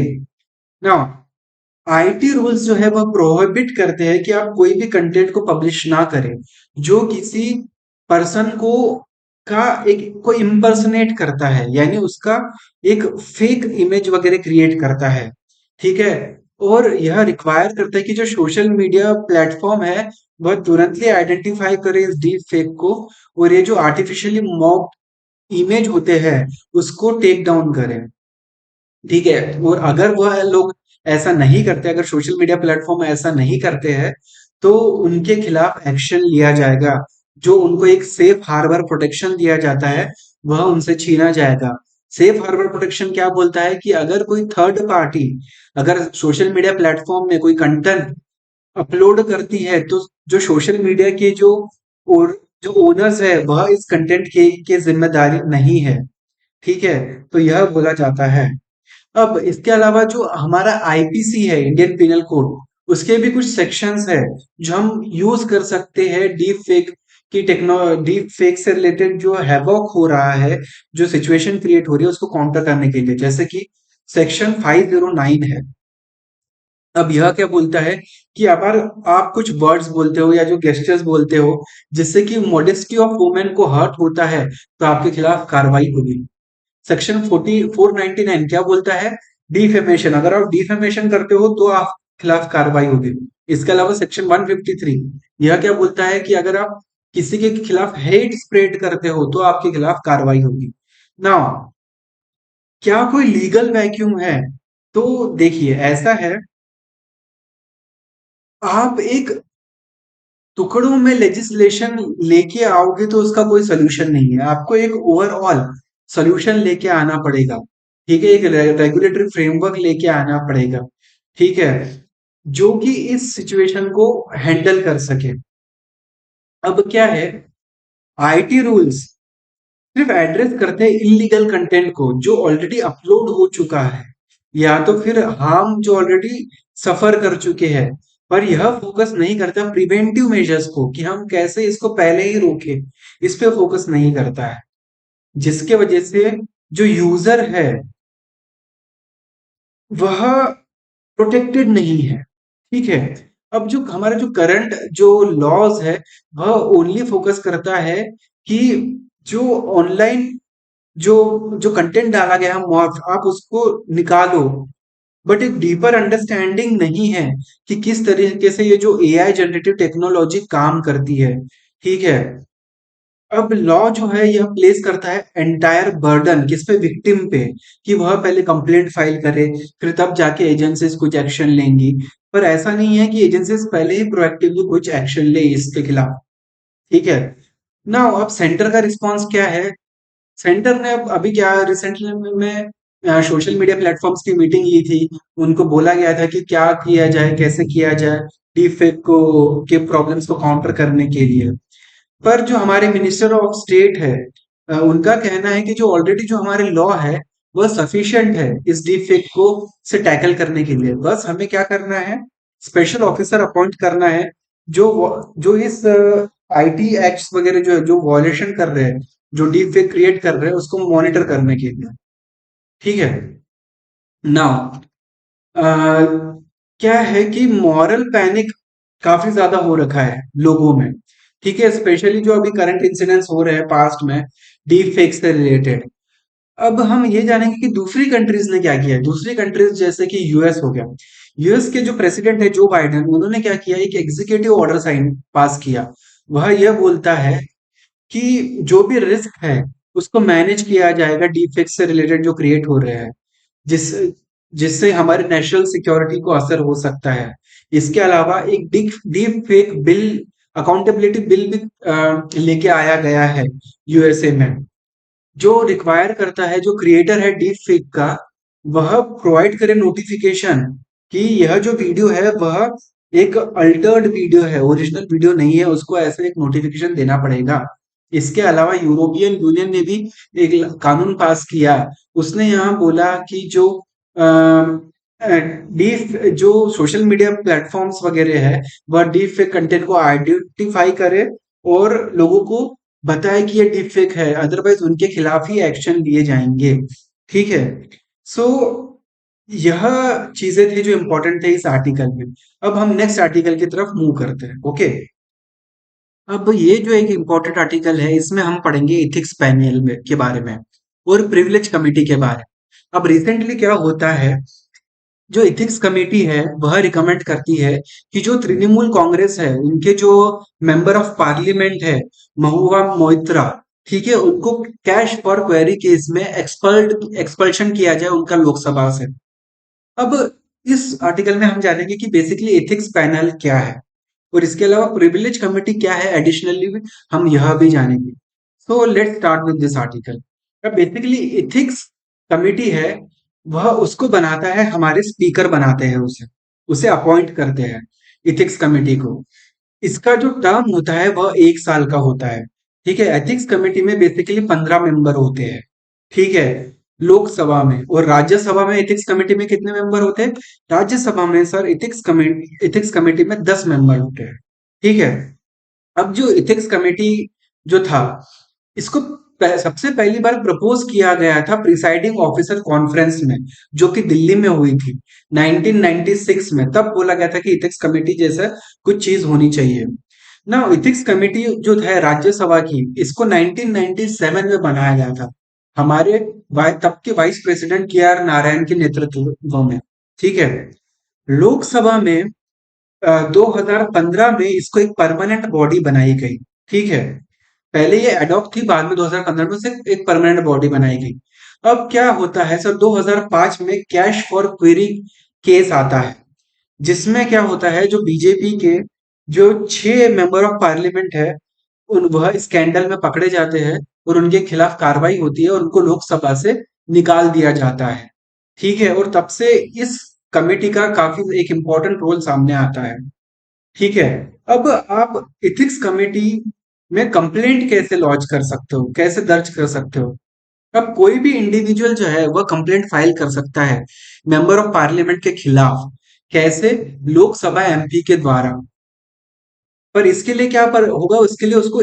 ना, आईटी रूल्स जो है वह प्रोहिबिट करते हैं कि आप कोई भी कंटेंट को पब्लिश ना करें जो किसी पर्सन को का एक को इम्पर्सनेट करता है, यानी उसका एक फेक इमेज वगैरह क्रिएट करता है। ठीक है। और यह रिक्वायर करता है कि जो सोशल मीडिया प्लेटफॉर्म है वह तुरंतली आइडेंटिफाई करे इस डीप फेक को, और ये जो आर्टिफिशियली मॉक इमेज होते हैं उसको टेक डाउन करें। ठीक है। और अगर वह लोग ऐसा नहीं करते, अगर सोशल मीडिया प्लेटफॉर्म ऐसा नहीं करते हैं, तो उनके खिलाफ एक्शन लिया जाएगा। जो उनको एक सेफ हार्बर प्रोटेक्शन दिया जाता है वह उनसे छीना जाएगा। सेफ हार्बर प्रोटेक्शन क्या बोलता है कि अगर कोई थर्ड पार्टी अगर सोशल मीडिया प्लेटफॉर्म में कोई कंटेंट अपलोड करती है, तो जो सोशल मीडिया के और जो ओनर्स है वह इस कंटेंट के जिम्मेदारी नहीं है। ठीक है। तो यह बोला जाता है। अब इसके अलावा जो हमारा आईपीसी है, इंडियन पिनल कोड, उसके भी कुछ सेक्शंस है जो हम यूज कर सकते हैं डीप फेक की डीप फेक से रिलेटेड जो हैवॉक हो रहा है, जो सिचुएशन क्रिएट हो रही है उसको काउंटर करने के लिए, जैसे कि सेक्शन 509 है। अब यह क्या बोलता है कि अगर आप कुछ वर्ड्स बोलते हो या जो गेस्टर्स बोलते हो जिससे कि मॉडेस्टी ऑफ वुमेन को हर्ट होता है, तो आपके खिलाफ कार्रवाई होगी। सेक्शन 499 क्या बोलता है? डिफेमेशन, अगर आप डिफेमेशन करते हो तो आप खिलाफ कार्रवाई होगी। इसके अलावा सेक्शन 153 यह क्या बोलता है कि अगर आप किसी के खिलाफ हेट स्प्रेड करते हो तो आपके खिलाफ कार्रवाई होगी। नाउ, क्या कोई लीगल वैक्यूम है? तो देखिए, ऐसा है, आप एक टुकड़ों में लेजिस्लेशन लेके आओगे तो उसका कोई सोल्यूशन नहीं है। आपको एक ओवरऑल सोल्यूशन लेके आना पड़ेगा। ठीक है। एक रेगुलेटरी फ्रेमवर्क लेके आना पड़ेगा। ठीक है। जो कि इस सिचुएशन को हैंडल कर सके। अब क्या है, आईटी रूल्स सिर्फ एड्रेस करते हैं इलीगल कंटेंट को जो ऑलरेडी अपलोड हो चुका है, या तो फिर हम जो ऑलरेडी सफर कर चुके हैं। पर यह फोकस नहीं करता प्रिवेंटिव मेजर्स को कि हम कैसे इसको पहले ही रोके। इस पे फोकस नहीं करता है, जिसके वजह से जो यूजर है वह प्रोटेक्टेड नहीं है। ठीक है। अब जो हमारा जो करंट जो लॉज है वह ओनली फोकस करता है कि जो ऑनलाइन जो जो कंटेंट डाला गया है आप उसको निकालो। बट एक डीपर अंडरस्टैंडिंग नहीं है कि किस तरीके से ये जो एआई जनरेटिव टेक्नोलॉजी काम करती है। ठीक है। अब लॉ जो है यह प्लेस करता है एंटायर बर्डन किस पे? विक्टिम पे, कि वह पहले कंप्लेंट फाइल करे, फिर तब जाके एजेंसीज कुछ एक्शन लेंगी। पर ऐसा नहीं है कि एजेंसीज पहले ही प्रोएक्टिवली कुछ एक्शन ले इसके खिलाफ। ठीक है। ना अब सेंटर का रिस्पांस क्या है? सेंटर ने अब अभी क्या रिसेंटली में सोशल मीडिया प्लेटफॉर्म्स की मीटिंग ली थी। उनको बोला गया था कि क्या किया जाए, कैसे किया जाए डीप फेक को के प्रॉब्लम्स को काउंटर करने के लिए। पर जो हमारे मिनिस्टर ऑफ स्टेट है, उनका कहना है कि जो ऑलरेडी जो हमारे लॉ है वह सफिशिएंट है इस डीप फेक को से टैकल करने के लिए। बस हमें क्या करना है, स्पेशल ऑफिसर अपॉइंट करना है जो जो इस आईटी एक्ट्स वगैरह जो जो वॉयलेशन कर रहे हैं, जो डीप फेक क्रिएट कर रहे हैं उसको मॉनिटर करने के लिए। ठीक है। नाउ, क्या है कि मॉरल पैनिक काफी ज्यादा हो रखा है लोगों में। ठीक है। स्पेशली जो अभी करंट इंसिडेंट्स हो रहे हैं पास्ट में डीप फेक से रिलेटेड। अब हम ये जानेंगे कि दूसरी कंट्रीज ने क्या किया है। दूसरी कंट्रीज जैसे कि यूएस हो गया। यूएस के जो प्रेसिडेंट है जो बाइडेन, उन्होंने क्या किया, एक एग्जीक्यूटिव ऑर्डर साइन पास किया। वह यह बोलता है कि जो भी रिस्क है उसको मैनेज किया जाएगा डीप फेक से रिलेटेड जो क्रिएट हो रहे हैं, जिस जिससे हमारे नेशनल सिक्योरिटी को असर हो सकता है। इसके अलावा एक deep fake bill, accountability bill भी लेके आया गया है यूएसए में, जो रिक्वायर करता है जो क्रिएटर है डीप फेक का, वह प्रोवाइड करे नोटिफिकेशन कि यह जो वीडियो है वह एक अल्टर्ड वीडियो है, ओरिजिनल वीडियो नहीं है, उसको ऐसे एक नोटिफिकेशन देना पड़ेगा। इसके अलावा यूरोपियन यूनियन ने भी एक कानून पास किया। उसने यहाँ बोला कि जो डीप जो सोशल मीडिया प्लेटफॉर्म्स वगैरह है वह डीप फेक कंटेंट को आइडेंटिफाई करे और लोगों को बताए कि ये डीप फेक है, अदरवाइज उनके खिलाफ ही एक्शन लिए जाएंगे। ठीक है। सो यह चीजें थी जो इंपॉर्टेंट थे इस आर्टिकल में। अब हम नेक्स्ट आर्टिकल की तरफ मूव करते हैं। ओके। अब ये जो एक इम्पोर्टेंट आर्टिकल है, इसमें हम पढ़ेंगे एथिक्स पैनल में के बारे में और प्रिविलेज कमेटी के बारे में। अब रिसेंटली क्या होता है, जो एथिक्स कमेटी है वह रिकमेंड करती है कि जो तृणमूल कांग्रेस है उनके जो मेंबर ऑफ पार्लियामेंट है महुआ मोइत्रा, ठीक है, उनको कैश फॉर क्वेरी केस में एक्सपल्शन किया जाए उनका लोकसभा से। अब इस आर्टिकल में हम जानेंगे कि बेसिकली एथिक्स पैनल क्या है और इसके अलावा प्रिविलेज कमेटी क्या है, एडिशनली हम यह भी जानेंगे। So let's start with this article. Basically ethics committee है, वह उसको बनाता है, हमारे स्पीकर बनाते हैं उसे, उसे अपॉइंट करते हैं एथिक्स कमेटी को। इसका जो टर्म होता है वह 1 साल का होता है। ठीक है, एथिक्स कमेटी में बेसिकली 15 मेंबर होते हैं। ठीक है, लोकसभा में और राज्यसभा में एथिक्स कमेटी में कितने मेंबर होते हैं? राज्यसभा में सर एथिक्स कमेटी में 10 मेंबर होते हैं। ठीक है, अब जो एथिक्स कमेटी जो था, इसको सबसे पहली बार प्रपोज किया गया था प्रिसाइडिंग ऑफिसर कॉन्फ्रेंस में, जो कि दिल्ली में हुई थी 1996 में। तब बोला गया था कि एथिक्स कमेटी जैसा कुछ चीज होनी चाहिए ना। एथिक्स कमेटी जो है राज्यसभा की, इसको 1997 में बनाया गया था हमारे तब के वाइस प्रेसिडेंट के आर नारायण के नेतृत्व में। ठीक है, लोकसभा में 2015 में इसको एक परमानेंट बॉडी बनाई गई। ठीक है, पहले ये एडॉप्ट थी, बाद में 2015 में से एक परमानेंट बॉडी बनाई गई। अब क्या होता है सर, 2005 में कैश फॉर क्वेरी केस आता है, जिसमें क्या होता है, जो बीजेपी के जो 6 मेंबर ऑफ पार्लियामेंट है, उन वह स्कैंडल में पकड़े जाते हैं और उनके खिलाफ कार्रवाई होती है और उनको लोकसभा से निकाल दिया जाता है। ठीक है, और तब से इस कमेटी का काफी एक इम्पोर्टेंट रोल सामने आता है। ठीक है, अब आप एथिक्स कमेटी में कंप्लेंट कैसे लॉन्च कर सकते हो, कैसे दर्ज कर सकते हो? अब कोई भी इंडिविजुअल जो है वह कंप्लेंट फाइल कर सकता है मेंबर ऑफ पार्लियामेंट के खिलाफ। कैसे? लोकसभा एमपी के द्वारा। पर इसके लिए क्या पर होगा, उसके लिए उसको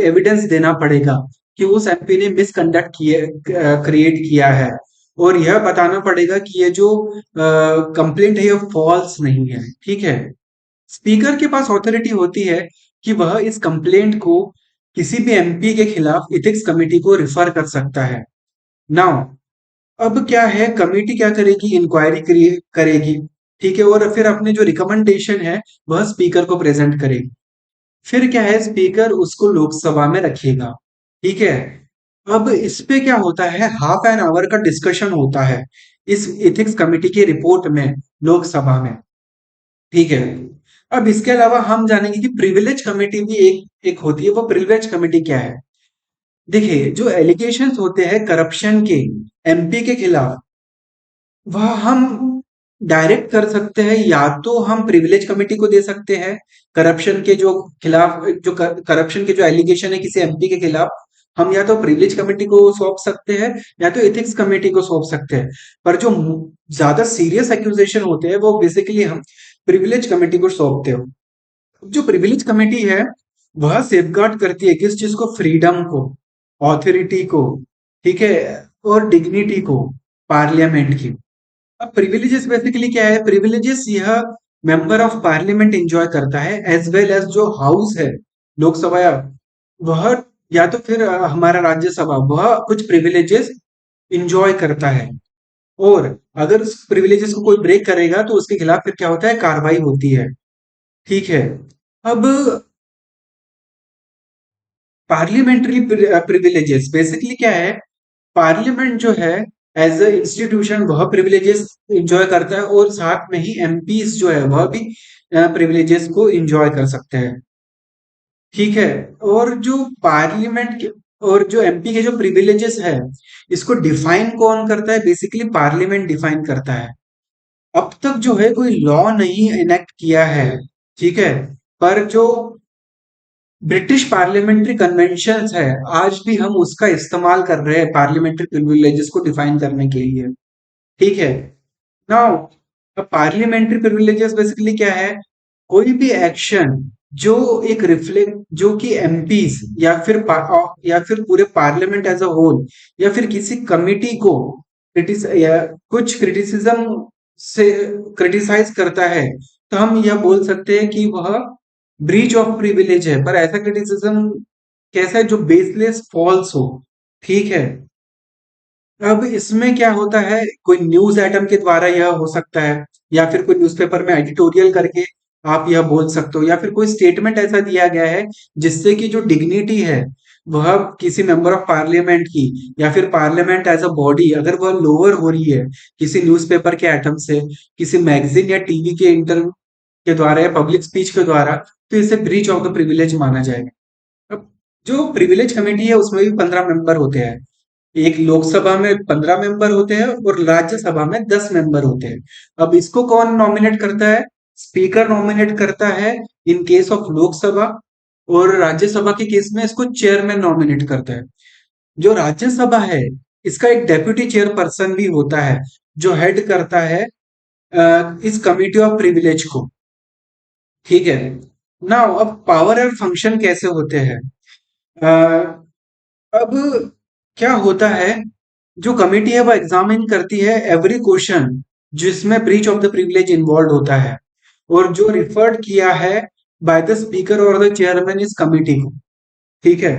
एविडेंस देना पड़ेगा कि उस एमपी ने मिसकंडक्ट किए क्रिएट किया है, और यह बताना पड़ेगा कि ये जो कंप्लेंट है ये फॉल्स नहीं है। ठीक है, स्पीकर के पास ऑथोरिटी होती है कि वह इस कंप्लेंट को किसी भी एमपी के खिलाफ एथिक्स कमेटी को रिफर कर सकता है। नाउ अब क्या है, कमेटी क्या करेगी, इंक्वायरी करेगी। ठीक है, और फिर अपने जो रिकमेंडेशन है वह स्पीकर को प्रेजेंट करेगी। फिर क्या है, स्पीकर उसको लोकसभा में रखेगा। ठीक है, अब इस पे क्या होता है, हाफ एन आवर का डिस्कशन होता है इस एथिक्स कमेटी की रिपोर्ट में लोकसभा में। ठीक है, अब इसके अलावा हम जानेंगे कि प्रिविलेज कमेटी भी एक एक होती है। वो प्रिविलेज कमेटी क्या है? देखिए, जो एलिगेशंस होते हैं करप्शन के एमपी के खिलाफ, वह हम डायरेक्ट कर सकते हैं, या तो हम प्रिविलेज कमेटी को दे सकते हैं। करप्शन के जो खिलाफ जो करप्शन के जो एलिगेशन है किसी एमपी के खिलाफ, हम या तो प्रिविलेज कमेटी को सौंप सकते हैं या तो एथिक्स कमेटी को सौंप सकते हैं। पर जो ज्यादा सीरियस एक्यूजेशन होते हैं वो बेसिकली हम प्रिविलेज कमेटी को सौंपते हो। जो प्रिविलेज कमेटी है वह सेफगार्ड करती है किस चीज को, फ्रीडम को, ऑथोरिटी को, ठीक है, और डिग्निटी को पार्लियामेंट की। अब प्रिविलेजेस बेसिकली क्या है, प्रिविलेजेस यह मेंबर ऑफ पार्लियामेंट एंजॉय करता है, एज वेल एज जो हाउस है लोकसभा, वह या तो फिर हमारा राज्यसभा, वह कुछ प्रिविलेजेस इंजॉय करता है। और अगर उस प्रिविलेजेस को कोई ब्रेक करेगा तो उसके खिलाफ फिर क्या होता है, कार्रवाई होती है। ठीक है, अब पार्लियामेंट्री प्रिविलेजेस बेसिकली क्या है, पार्लियामेंट जो है एज अ इंस्टीट्यूशन वह प्रिविलेजेस इंजॉय करता है, और साथ में ही एमपीज जो है वह भी प्रिविलेजेस को इंजॉय कर सकते हैं। ठीक है, और जो पार्लियामेंट के और जो एमपी के जो प्रिविलेजेस है, इसको डिफाइन कौन करता है? बेसिकली पार्लियामेंट डिफाइन करता है। अब तक जो है कोई लॉ नहीं इनेक्ट किया है। ठीक है, पर जो ब्रिटिश पार्लियामेंट्री कन्वेंशन है, आज भी हम उसका इस्तेमाल कर रहे हैं पार्लियामेंट्री प्रिविलेजेस को डिफाइन करने के लिए। ठीक है, नाउ पार्लियामेंट्री प्रिविलेजेस बेसिकली क्या है, कोई भी एक्शन जो एक रिफ्लेक्ट, जो कि एमपीज या फिर पूरे पार्लियामेंट एज अ होल या फिर किसी कमिटी को या कुछ क्रिटिसिज्म से क्रिटिसाइज करता है, तो हम यह बोल सकते हैं कि वह ब्रीच ऑफ प्रिविलेज है, पर ऐसा क्रिटिसिज्म कैसा है जो बेसलेस फॉल्स हो। ठीक है, अब इसमें क्या होता है, कोई न्यूज आइटम के द्वारा यह हो सकता है, या फिर कोई न्यूज़पेपर में एडिटोरियल करके आप यह बोल सकते हो, या फिर कोई स्टेटमेंट ऐसा दिया गया है जिससे कि जो डिग्निटी है वह किसी मेंबर ऑफ पार्लियामेंट की, या फिर पार्लियामेंट एज अ बॉडी अगर वह लोअर हो रही है किसी न्यूज़पेपर के आइटम से, किसी मैगजीन या टीवी के इंटरव्यू के द्वारा या पब्लिक स्पीच के द्वारा, तो इसे ब्रीच ऑफ द प्रिविलेज माना जाएगा। अब जो प्रिविलेज कमेटी है उसमें भी 15 मेंबर होते हैं। एक लोकसभा में 15 मेंबर होते हैं और राज्यसभा में 10 मेंबर होते हैं। अब इसको कौन नॉमिनेट करता है? स्पीकर नॉमिनेट करता है इन केस ऑफ लोकसभा, और राज्यसभा के केस में इसको चेयरमैन नॉमिनेट करता है। जो राज्यसभा है इसका एक डेप्यूटी चेयरपर्सन भी होता है जो हेड करता है इस कमिटी ऑफ प्रिविलेज को। ठीक है, नाउ अब पावर और फंक्शन कैसे होते हैं। अब क्या होता है, जो कमेटी है वो एग्जामिन करती है एवरी क्वेश्चन जिसमें breach of the privilege involve होता है, और जो रिफर्ड किया है बाय द स्पीकर और द चेयरमैन इस कमिटी को। ठीक है,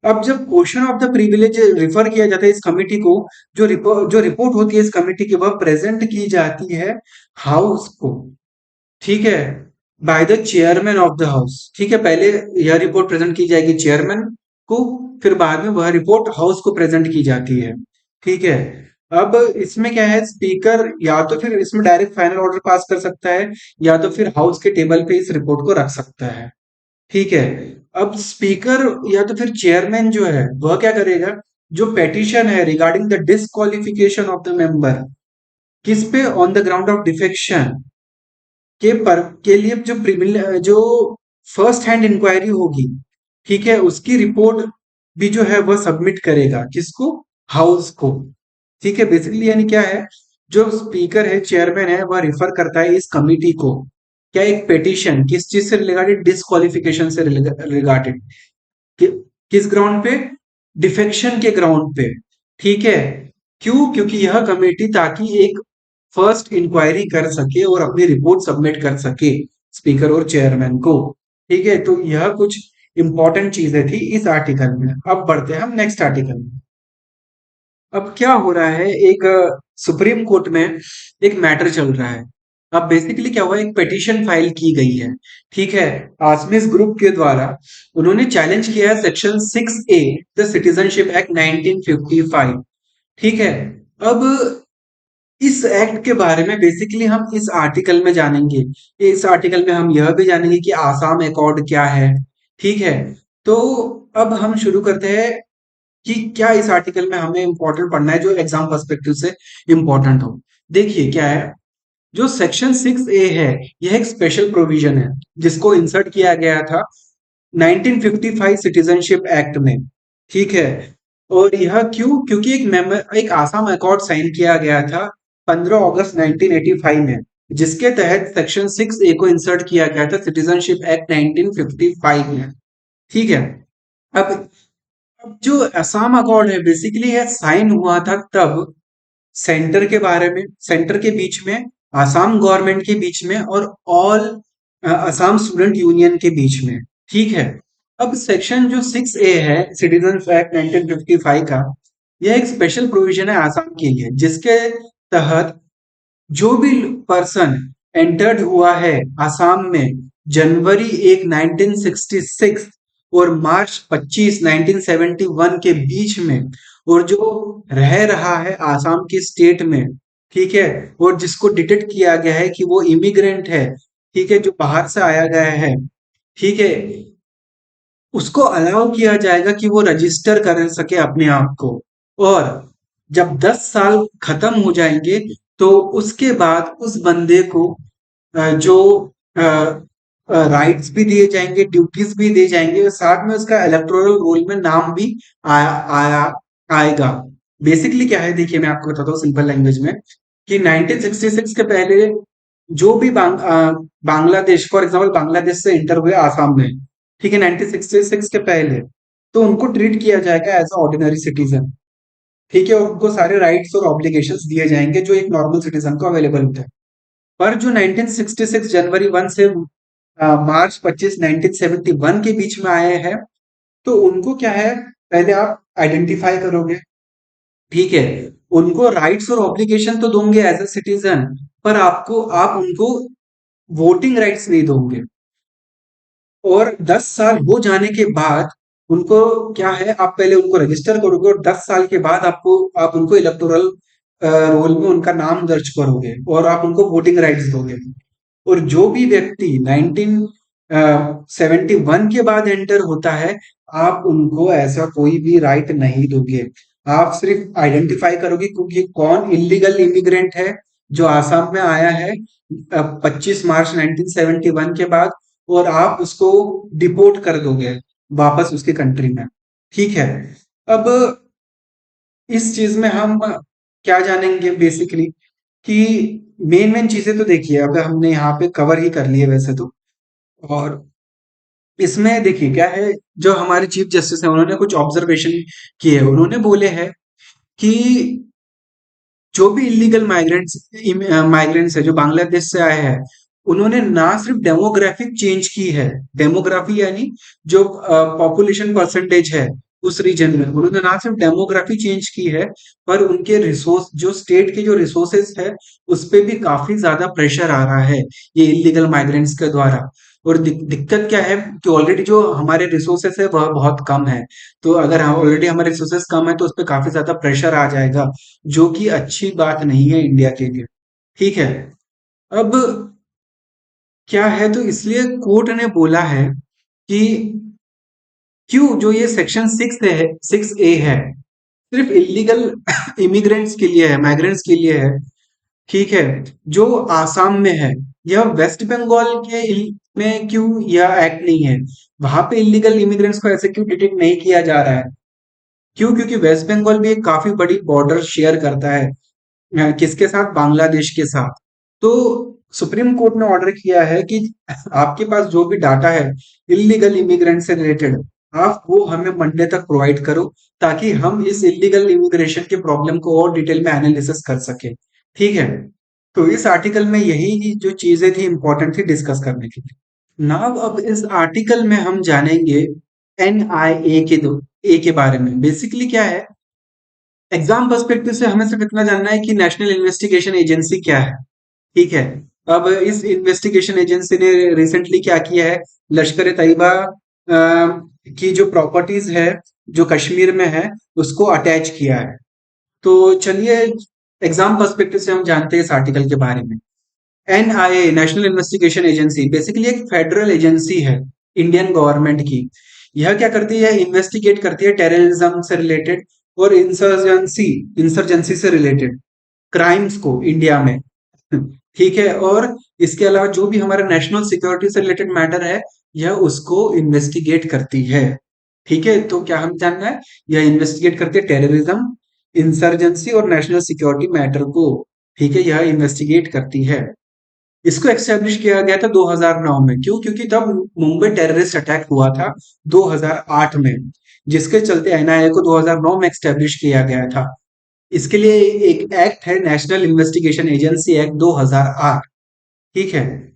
अब जब question of the privilege refer किया जाता है इस कमिटी को, जो रिपोर्ट होती है इस कमिटी की वह प्रेजेंट की जाती है हाउस को। ठीक है, by the chairman of the house. ठीक है, पहले यह रिपोर्ट प्रेजेंट की जाएगी चेयरमैन को, फिर बाद में वह रिपोर्ट हाउस को प्रेजेंट की जाती है। ठीक है, अब इसमें क्या है, स्पीकर या तो फिर इसमें डायरेक्ट फाइनल ऑर्डर पास कर सकता है, या तो फिर हाउस के टेबल पे इस रिपोर्ट को रख सकता है। ठीक है, अब स्पीकर या तो फिर चेयरमैन जो है वह क्या करेगा, जो पेटिशन है regarding the disqualification of the member, किस पे, on the ground of defection के लिए जो फर्स्ट हैंड इंक्वायरी होगी, ठीक है, उसकी रिपोर्ट भी जो है वह सबमिट करेगा किसको, हाउस को। ठीक है, बेसिकली यानी क्या है, जो स्पीकर है चेयरमैन है वह रिफर करता है इस कमिटी को, क्या, एक पेटिशन किस चीज से रिगार्डेड, डिस्क्वालिफिकेशन से रिगार्डेड, कि, किस ग्राउंड पे, डिफेक्शन के ग्राउंड पे। ठीक है, क्यों, क्योंकि यह कमेटी ताकि एक फर्स्ट इंक्वायरी कर सके और अपनी रिपोर्ट सबमिट कर सके स्पीकर और चेयरमैन को। ठीक है, तो यह कुछ इंपॉर्टेंट चीजें थी इस आर्टिकल में। अब बढ़ते हैं हम नेक्स्ट आर्टिकल में। अब क्या हो रहा है, एक सुप्रीम कोर्ट में एक मैटर चल रहा है। अब बेसिकली क्या हुआ, एक पिटीशन फाइल की गई है। ठीक है, आसमिस ग्रुप के द्वारा उन्होंने चैलेंज किया है section 6A the citizenship act 1955। ठीक है, अब इस एक्ट के बारे में बेसिकली हम इस आर्टिकल में जानेंगे। इस आर्टिकल में हम यह भी जानेंगे कि आसाम अकॉर्ड क्या है। ठीक है, तो अब हम शुरू करते हैं कि क्या इस आर्टिकल में हमें इंपॉर्टेंट पढ़ना है जो एग्जाम पर्सपेक्टिव से इंपॉर्टेंट हो। देखिए क्या है, जो सेक्शन 6A है यह एक स्पेशल प्रोविजन है जिसको इंसर्ट किया गया था 1955 सिटीजनशिप एक्ट में। ठीक है, और यह क्यों, क्योंकि एक आसाम अकॉर्ड साइन किया गया था 15 अगस्त 1985 में, जिसके तहत सेक्शन 6A को इंसर्ट किया गया था सिटीजनशिप एक्ट 1955 में। ठीक है, अब अब जो असम अकॉर्ड है बेसिकली यह साइन हुआ था तब सेंटर के बारे में, सेंटर के बीच में, आसाम गवर्नमेंट के बीच में, और ऑल असम स्टूडेंट यूनियन के बीच में। ठीक है, अब सेक्शन जो 6A है सिटीजन एक्ट 1955 का, यह एक स्पेशल प्रोविजन है आसाम के लिए, जिसके तहत जो भी पर्सन एंटर्ड हुआ है आसाम में जनवरी 1 1966 और मार्च 25 1971 के बीच में, और जो रह रहा है आसाम के स्टेट में, ठीक है, और जिसको डिटेक्ट किया गया है कि वो इमिग्रेंट है, ठीक है, जो बाहर से आया गया है, ठीक है, उसको अलाउ किया जाएगा कि वो रजिस्टर कर सके अपने आप को। और जब 10 साल खत्म हो जाएंगे तो उसके बाद उस बंदे को जो राइट्स भी दिए जाएंगे, ड्यूटीज भी दिए जाएंगे, और साथ में उसका इलेक्टोरल रोल में नाम भी आया आया आएगा। बेसिकली क्या है, देखिए मैं आपको बताता हूँ सिंपल लैंग्वेज में, कि 1966 के पहले जो भी बांग्लादेश, फॉर एग्जांपल बांग्लादेश से इंटर हुए आसाम में, ठीक है, 1966 के पहले, तो उनको ट्रीट किया जाएगा एज अ ऑर्डिनरी सिटीजन। ठीक है, और उनको सारे राइट्स और ऑब्लिगेशंस दिए जाएंगे जो एक नॉर्मल सिटीजन को अवेलेबल होते हैं। पर जो 1966 जनवरी 1 से मार्च 25 1971 के बीच में आए हैं। तो उनको क्या है, पहले आप आइडेंटिफाई करोगे, ठीक है। उनको राइट्स और ऑब्लिगेशन तो दोगे एज अ सिटीजन, पर आप उनको वोटिंग राइट्स नहीं दोगे। और 10 साल हो जाने के बाद उनको क्या है, आप पहले उनको रजिस्टर करोगे और 10 साल के बाद आप उनको इलेक्टोरल रोल में उनका नाम दर्ज करोगे और आप उनको वोटिंग राइट्स दोगे। और जो भी व्यक्ति 1971 के बाद एंटर होता है, आप उनको ऐसा कोई भी राइट नहीं दोगे। आप सिर्फ आइडेंटिफाई करोगे क्योंकि कौन इलीगल इमिग्रेंट है जो आसाम में आया है 25 मार्च 1971 के बाद, और आप उसको डिपोर्ट कर दोगे वापस उसके कंट्री में, ठीक है। अब इस चीज में हम क्या जानेंगे बेसिकली कि मेन मेन चीजें तो देखिए अब हमने यहाँ पे कवर ही कर लिए वैसे तो। और इसमें देखिए क्या है, जो हमारे चीफ जस्टिस है उन्होंने कुछ ऑब्जर्वेशन किए हैं। उन्होंने बोले हैं कि जो भी इलीगल माइग्रेंट्स है जो बांग्लादेश से आए हैं, उन्होंने ना सिर्फ डेमोग्राफिक चेंज की है, डेमोग्राफी यानी जो पॉपुलेशन परसेंटेज है उस रीजन में, उन्होंने ना सिर्फ डेमोग्राफी चेंज की है, पर उनके रिसोर्स जो स्टेट के जो रिसोर्सेस है उस पे भी काफी ज्यादा प्रेशर आ रहा है ये इलीगल माइग्रेंट्स के द्वारा। और दिक्कत क्या है कि ऑलरेडी जो हमारे रिसोर्सेस है वह बहुत कम है। तो अगर हम ऑलरेडी हमारे रिसोर्सेस कम है तो उस पर काफी ज्यादा प्रेशर आ जाएगा, जो कि अच्छी बात नहीं है इंडिया के लिए, ठीक है। अब क्या है, तो इसलिए कोर्ट ने बोला है कि क्यों जो ये सेक्शन 6 ए है सिर्फ इलीगल इमिग्रेंट्स के लिए है, माइग्रेंट्स के लिए है, ठीक है। जो आसाम में है, यह वेस्ट बंगाल में क्यों यह एक्ट नहीं है, वहां पे इलीगल इमिग्रेंट्स को ऐसे क्यों डिटेक्ट नहीं किया जा रहा है? क्यों? क्योंकि वेस्ट बंगाल भी एक काफी बड़ी बॉर्डर शेयर करता है किसके साथ, बांग्लादेश के साथ। तो सुप्रीम कोर्ट ने ऑर्डर किया है कि आपके पास जो भी डाटा है इलीगल इमिग्रेंट से रिलेटेड, आप वो हमें मंडे तक प्रोवाइड करो, ताकि हम इस इलीगल इमिग्रेशन के प्रॉब्लम को और डिटेल में एनालिसिस कर सके, ठीक है। तो इस आर्टिकल में यही जो चीजें थी इंपॉर्टेंट थी डिस्कस करने के लिए। नाउ अब इस आर्टिकल में हम जानेंगे एनआईए के बारे में। बेसिकली क्या है, एग्जाम पर्सपेक्टिव से हमें सिर्फ इतना जानना है कि नेशनल इन्वेस्टिगेशन एजेंसी क्या है, ठीक है। अब इस इन्वेस्टिगेशन एजेंसी ने रिसेंटली क्या किया है, लश्कर ए तैयबा की जो प्रॉपर्टीज है जो कश्मीर में है उसको अटैच किया है। तो चलिए एग्जाम पर्सपेक्टिव से हम जानते हैं इस आर्टिकल के बारे में। NIA national investigation agency basically एक फेडरल एजेंसी है इंडियन गवर्नमेंट की। यह क्या करती है, इन्वेस्टिगेट करती है टेररिज्म से रिलेटेड और इंसर्जेंसी से रिलेटेड क्राइम्स को इंडिया में, ठीक है। और इसके अलावा जो भी हमारा नेशनल सिक्योरिटी से रिलेटेड मैटर है यह उसको इन्वेस्टिगेट करती है, ठीक है। तो क्या हम जानना है, यह इन्वेस्टिगेट करती है टेररिज्म, इंसर्जेंसी और नेशनल सिक्योरिटी मैटर को, ठीक है, यह इन्वेस्टिगेट करती है। इसको एस्टेब्लिश किया गया था 2009 में। क्यों? क्योंकि तब मुंबई टेररिस्ट अटैक हुआ था 2008 में, जिसके चलते एनआईए को 2009 में एस्टेब्लिश किया गया था। इसके लिए एक एक्ट है नेशनल इन्वेस्टिगेशन एजेंसी एक्ट 2008, ठीक है।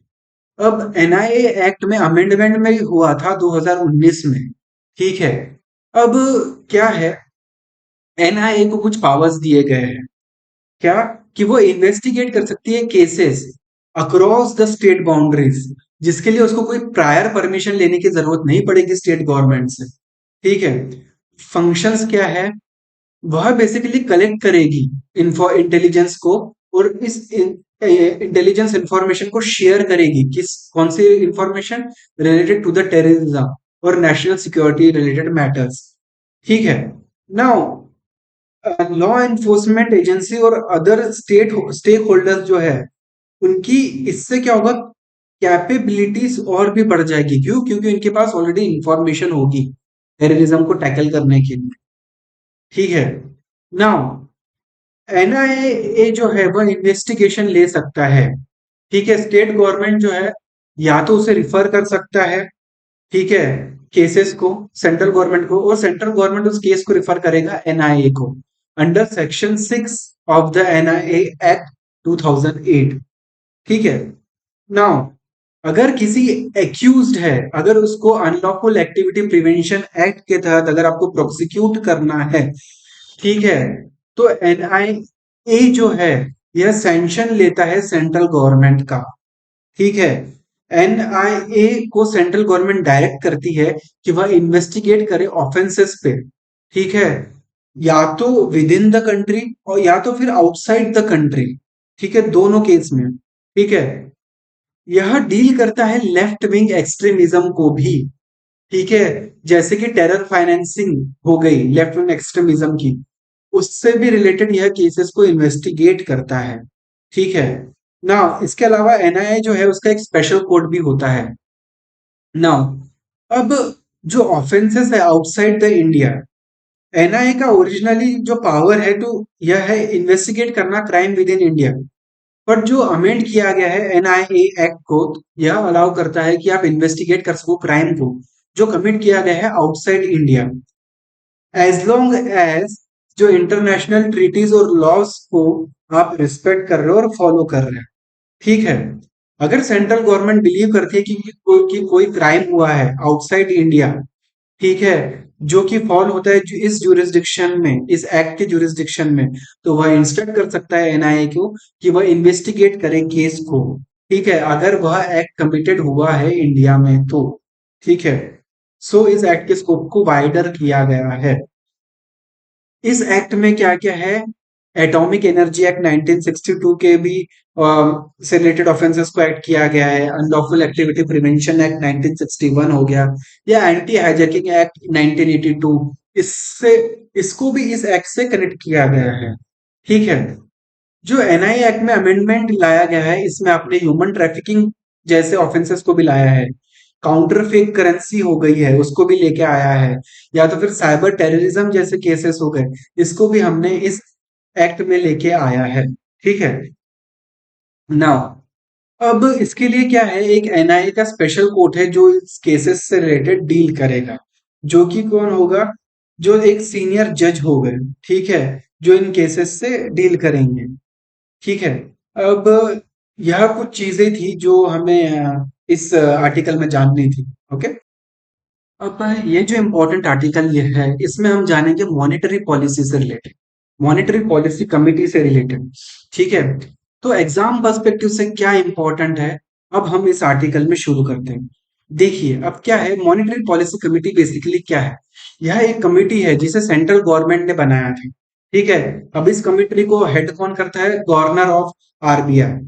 अब एनआईए एक्ट में अमेंडमेंट में हुआ था 2019 में, ठीक है। अब क्या है, एनआईए को कुछ पावर्स दिए गए हैं, क्या, कि वो इन्वेस्टिगेट कर सकती है cases across the state boundaries, जिसके लिए उसको कोई प्रायर परमिशन लेने की जरूरत नहीं पड़ेगी स्टेट गवर्नमेंट से, ठीक है। फंक्शंस क्या है, वह बेसिकली कलेक्ट करेगी इंटेलिजेंस को, और इस इंटेलिजेंस इंफॉर्मेशन को शेयर करेगी, किस कौन सी information, related to the terrorism और नेशनल सिक्योरिटी रिलेटेड मैटर्स, ठीक है। नाउ लॉ एनफोर्समेंट एजेंसी और अदर स्टेक होल्डर्स जो है उनकी इससे क्या होगा, कैपेबिलिटीज और भी बढ़ जाएगी। क्यों? क्योंकि उनके पास ऑलरेडी इंफॉर्मेशन होगी टेररिज्म को टैकल करने के लिए, ठीक है। नाउ एनआईए जो है वह इन्वेस्टिगेशन ले सकता है, ठीक है। स्टेट गवर्नमेंट जो है या तो उसे रिफर कर सकता है, ठीक है, केसेस को सेंट्रल गवर्नमेंट को, और सेंट्रल गवर्नमेंट उस केस को रिफर करेगा एनआईए को under section 6 of the NIA act 2008, ठीक है। नाउ अगर किसी एक्यूज्ड है, अगर उसको अनलॉफुल एक्टिविटी प्रिवेंशन एक्ट के तहत अगर आपको प्रोसिक्यूट करना है, ठीक है, तो एनआईए जो है यह सैंक्शन लेता है सेंट्रल गवर्नमेंट का। ठीक है, एनआईए को सेंट्रल गवर्नमेंट डायरेक्ट करती है कि वह इन्वेस्टिगेट करे ऑफेंसेस पे। ठीक है, या तो विद इन द कंट्री और या तो फिर आउटसाइड द कंट्री। ठीक है, दोनों केस में। ठीक है, यह डील करता है लेफ्ट विंग एक्सट्रीमिज्म को भी। ठीक है, जैसे कि टेरर फाइनेंसिंग हो गई लेफ्ट विंग एक्सट्रीमिज्म की, उससे भी रिलेटेड यह केसेस को इन्वेस्टिगेट करता है। ठीक है ना, इसके अलावा एनआईए जो है उसका एक स्पेशल कोड भी होता है। नाउ अब जो ऑफेंसेस है आउटसाइड द इंडिया, एनआईए का ओरिजिनली जो पावर है तो यह है इन्वेस्टिगेट करना crime with in India. But जो अमेंड किया गया है एनआईए एक्ट को, यह अलाउ करता है कि आप इन्वेस्टिगेट कर सको क्राइम को जो कमिट किया गया है outside India, as long as जो इंटरनेशनल ट्रीटीज और लॉज को आप रिस्पेक्ट कर रहे हो और फॉलो कर रहे हो। ठीक है, अगर सेंट्रल गवर्नमेंट बिलीव करती है कि कोई क्राइम हुआ है आउटसाइड इंडिया, ठीक है, जो कि फॉल होता है इस जुरिस्डिक्शन में, इस एक्ट के जुरिस्डिक्शन में, तो वह इंस्ट्रक्ट कर सकता है एनआईए को कि वह इन्वेस्टिगेट करे केस को। ठीक है, अगर वह एक्ट कमिटेड हुआ है इंडिया में तो। ठीक है, सो इस एक्ट के स्कोप को वाइडर किया गया है। इस एक्ट में क्या क्या है, एटॉमिक एनर्जी एक्ट 1962 के भी से रिलेटेड ऑफेंसेस को एक्ट किया गया है, अनलॉफुल एक्टिविटी प्रिवेंशन एक्ट 1961 हो गया, या एंटी हाईजैकिंग एक्ट 1982, इससे इसको भी इस एक्ट से कनेक्ट किया गया है। ठीक है, जो एनआई एक्ट में अमेंडमेंट लाया गया है इसमें आपने ह्यूमन ट्रैफिकिंग जैसे ऑफेंसेस को भी लाया है, काउंटर फेक करेंसी हो गई है उसको भी लेके आया है, या तो फिर साइबर टेररिज्म जैसे केसेस हो गए, इसको भी हमने इस एक्ट में लेके आया है। ठीक है, नाउ अब इसके लिए क्या है, एक एनआईए का स्पेशल कोर्ट है जो इस केसेस से रिलेटेड डील करेगा, जो कि कौन होगा, जो एक सीनियर जज हो गए। ठीक है, जो इन केसेस से डील करेंगे। ठीक है, अब यह कुछ चीजें थी जो हमें इस आर्टिकल में जाननी थी। ओके, अब ये जो इम्पोर्टेंट आर्टिकल ये है इसमें हम जानेंगे मॉनेटरी पॉलिसी से रिलेटेड, मॉनेटरी पॉलिसी कमिटी से रिलेटेड। ठीक है, तो एग्जाम पर्सपेक्टिव से क्या इंपॉर्टेंट है, अब हम इस आर्टिकल में शुरू करते हैं। देखिए अब क्या है, मॉनेटरी पॉलिसी कमिटी बेसिकली क्या है, यह एक कमिटी है जिसे सेंट्रल गवर्नमेंट ने बनाया था। ठीक है, अब इस कमिटी को हेड कौन करता है, गवर्नर ऑफ आरबीआई।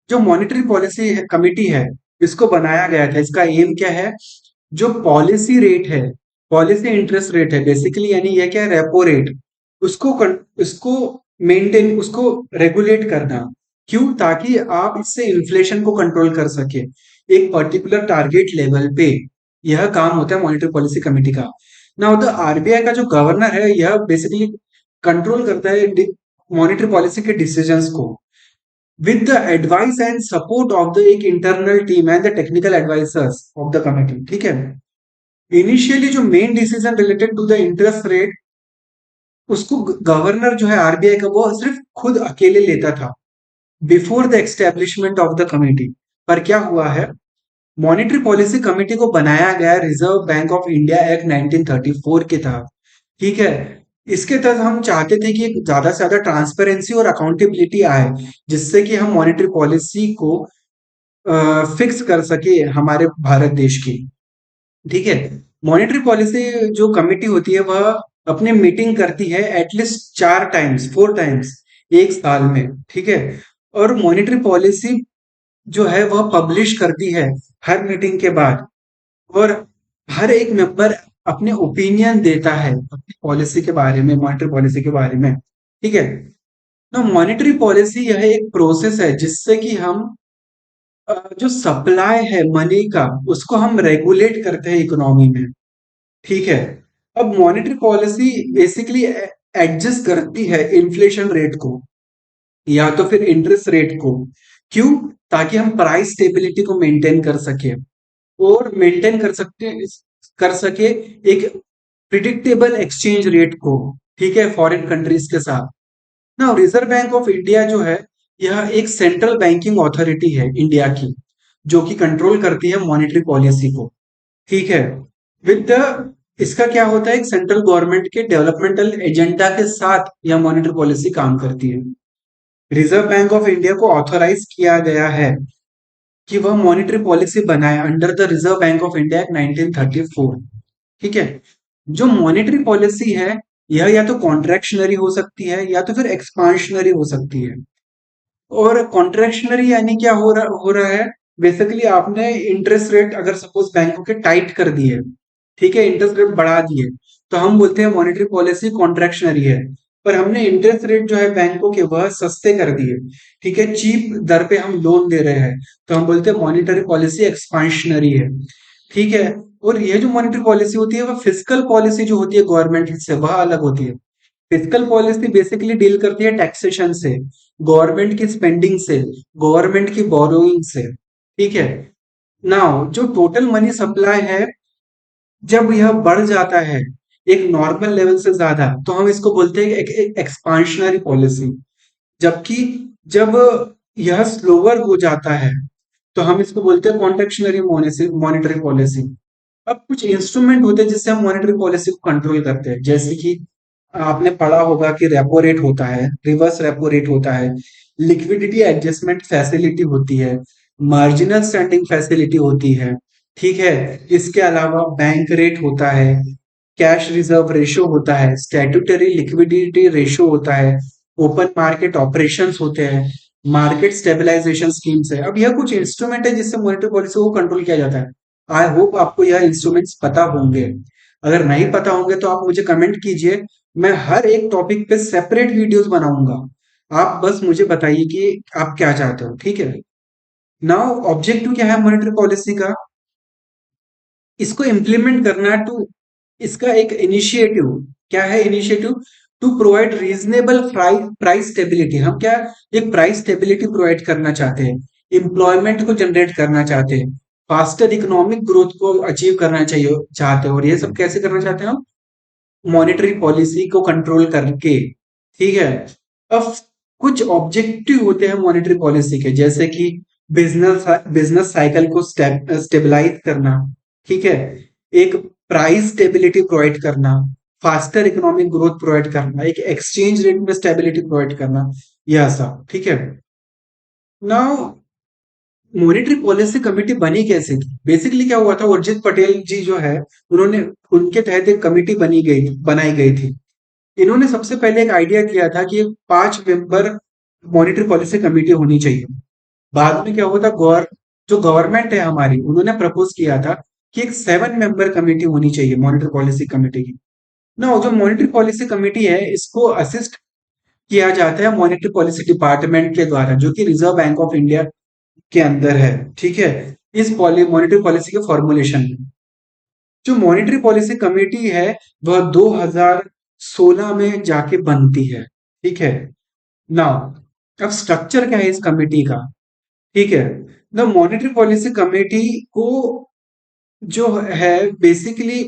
जो मॉनेटरी पॉलिसी कमिटी है इसको बनाया गया था, इसका एम क्या है, जो पॉलिसी रेट है, पॉलिसी इंटरेस्ट रेट है बेसिकली, यानी ये क्या है, रेपो रेट, उसको मेंटेन, उसको रेगुलेट करना। क्यों, ताकि आप इससे इन्फ्लेशन को कंट्रोल कर सके एक पर्टिकुलर टारगेट लेवल पे। यह काम होता है मॉनेटरी पॉलिसी कमेटी का। ना होता आरबीआई का जो गवर्नर है यह बेसिकली कंट्रोल करता है मॉनेटरी पॉलिसी के डिसीजंस को with the advice and support of the एक internal team and the technical advisors of the committee। ठीक है, इनिशियली जो main decision related to the interest rate, उसको गवर्नर जो है आरबीआई का वो सिर्फ खुद अकेले लेता था before the establishment of the committee. पर क्या हुआ है, मॉनेटरी पॉलिसी कमेटी को बनाया गया reserve bank of India act 1934 के तहत। ठीक है, इसके तहत हम चाहते थे कि ज्यादा से ज्यादा ट्रांसपेरेंसी और अकाउंटेबिलिटी आए, जिससे कि हम मॉनेटरी पॉलिसी को फिक्स कर सके हमारे भारत देश की। ठीक है, मॉनेटरी पॉलिसी जो कमिटी होती है वह अपनी मीटिंग करती है एटलीस्ट 4 टाइम्स 4 टाइम्स एक साल में। ठीक है, और मॉनेटरी पॉलिसी जो है वह पब्लिश करती है हर मीटिंग के बाद, और हर एक मेंबर अपने ओपिनियन देता है अपनी पॉलिसी के बारे में, मॉनेटरी पॉलिसी के बारे में। ठीक है, तो मॉनेटरी पॉलिसी यह एक प्रोसेस है जिससे कि हम जो सप्लाई है मनी का उसको हम रेगुलेट करते हैं इकोनॉमी में। ठीक है, अब मॉनेटरी पॉलिसी बेसिकली एडजस्ट करती है इन्फ्लेशन रेट को या तो फिर इंटरेस्ट रेट को। क्यों, ताकि हम प्राइस स्टेबिलिटी को मेंटेन कर सके और मेंटेन कर सके एक प्रिडिक्टेबल एक्सचेंज रेट को। ठीक है, फॉरेन कंट्रीज के साथ ना, रिजर्व बैंक ऑफ इंडिया जो है यह एक सेंट्रल बैंकिंग अथॉरिटी है इंडिया की, जो कि कंट्रोल करती है मॉनेटरी पॉलिसी को। ठीक है। विद द इसका क्या होता है, एक सेंट्रल गवर्नमेंट के डेवलपमेंटल एजेंडा के साथ यह मॉनेटरी पॉलिसी काम करती है। रिजर्व बैंक ऑफ इंडिया को ऑथोराइज किया गया है कि वह मॉनेटरी पॉलिसी बनाए under the reserve bank of India act 1934। ठीक है। जो मॉनेटरी पॉलिसी है, यह या तो कॉन्ट्रैक्शनरी हो सकती है या तो फिर एक्सपांशनरी हो सकती है। और कॉन्ट्रैक्शनरी यानी क्या हो रहा है, बेसिकली आपने इंटरेस्ट रेट अगर सपोज बैंकों के टाइट कर दिए, ठीक है, इंटरेस्ट रेट बढ़ा दिए, तो हम बोलते हैं मॉनेटरी पॉलिसी कॉन्ट्रैक्शनरी है। पर हमने इंटरेस्ट रेट जो है बैंकों के वह सस्ते कर दिए, ठीक है, चीप दर पे हम लोन दे रहे हैं, तो हम बोलते हैं मॉनेटरी पॉलिसी एक्सपांशनरी है। ठीक है। और ये जो मॉनेटरी पॉलिसी होती है वह फिस्कल पॉलिसी जो होती है गवर्नमेंट से वह अलग होती है। फिस्कल पॉलिसी बेसिकली डील करती है टैक्सेशन से, गवर्नमेंट की स्पेंडिंग से, गवर्नमेंट की बोरोइंग से। ठीक है। नाउ जो टोटल मनी सप्लाई है, जब यह बढ़ जाता है एक नॉर्मल लेवल से ज्यादा, तो हम इसको बोलते हैं एक एक्सपांशनरी पॉलिसी। जबकि जब यह स्लोअर हो जाता है, तो हम इसको बोलते हैं कॉन्ट्रैक्शनरी मॉनेटरी पॉलिसी। अब कुछ इंस्ट्रूमेंट होते हैं जिससे हम मॉनेटरी पॉलिसी को कंट्रोल करते हैं, जैसे कि आपने पढ़ा होगा कि रेपो रेट होता है, रिवर्स रेपो रेट होता है, लिक्विडिटी एडजस्टमेंट फैसिलिटी होती है, मार्जिनल स्टैंडिंग फैसिलिटी होती है। ठीक है। इसके अलावा बैंक रेट होता है, कैश रिजर्व रेशो होता है, स्टैट्यूटरी लिक्विडिटी रेशो होता है, ओपन मार्केट ऑपरेशंस होते हैं, मार्केट स्टेबलाइजेशन स्कीम्स है। अब यह कुछ इंस्ट्रूमेंट है जिससे मॉनेटरी पॉलिसी को कंट्रोल किया जाता है। आई होप आपको यह इंस्ट्रूमेंट्स पता होंगे। अगर नहीं पता होंगे तो आप मुझे कमेंट कीजिए, मैं हर एक टॉपिक पे सेपरेट वीडियोस बनाऊंगा। आप बस मुझे बताइए कि आप क्या चाहते हो। ठीक है। नाउ ऑब्जेक्टिव क्या है मॉनेटरी पॉलिसी का, इसको इम्प्लीमेंट करना टू, इसका एक इनिशिएटिव क्या है, initiative to provide reasonable price stability. हम क्या, एक प्राइस स्टेबिलिटी प्रोवाइड करना चाहते हैं, एम्प्लॉयमेंट को जनरेट करना चाहते हैं, फास्टर इकोनॉमिक ग्रोथ को अचीव करना चाहिए चाहते हैं। और ये सब कैसे करना चाहते हैं हम, मॉनेटरी पॉलिसी को कंट्रोल करके। ठीक है। अब कुछ ऑब्जेक्टिव होते हैं मॉनेटरी पॉलिसी के, जैसे कि बिजनेस बिजनेस साइकिल को स्टेबलाइज करना। ठीक है। एक प्राइस स्टेबिलिटी प्रोवाइड करना, फास्टर इकोनॉमिक ग्रोथ प्रोवाइड करना, एक एक्सचेंज रेट में स्टेबिलिटी प्रोवाइड करना, यह सब। ठीक है। नाउ मॉनेटरी पॉलिसी कमेटी बनी कैसे थी, बेसिकली क्या हुआ था, उर्जित पटेल जी जो है, उन्होंने, उनके तहत एक कमेटी बनाई गई थी। इन्होंने सबसे पहले एक आइडिया किया था कि एक 5 मेंबर मॉनेटरी पॉलिसी कमेटी होनी चाहिए। बाद में क्या हुआ था, जो गवर्नमेंट है हमारी, उन्होंने प्रपोज किया था कि एक 7 मेंबर कमेटी होनी चाहिए मॉनेटरी पॉलिसी कमेटी की। ना जो मॉनेटरी पॉलिसी कमेटी है, इसको असिस्ट किया जाता है मॉनेटरी पॉलिसी डिपार्टमेंट के द्वारा, जो कि रिजर्व बैंक ऑफ इंडिया के अंदर है। ठीक है। इस मॉनेटरी पॉलिसी के फॉर्मुलेशन में जो मॉनेटरी पॉलिसी कमेटी है, वह 2016 में जाके बनती है। ठीक है। नाउ अब स्ट्रक्चर क्या है इस कमेटी का। ठीक है। द मॉनेटरी पॉलिसी कमेटी को जो है बेसिकली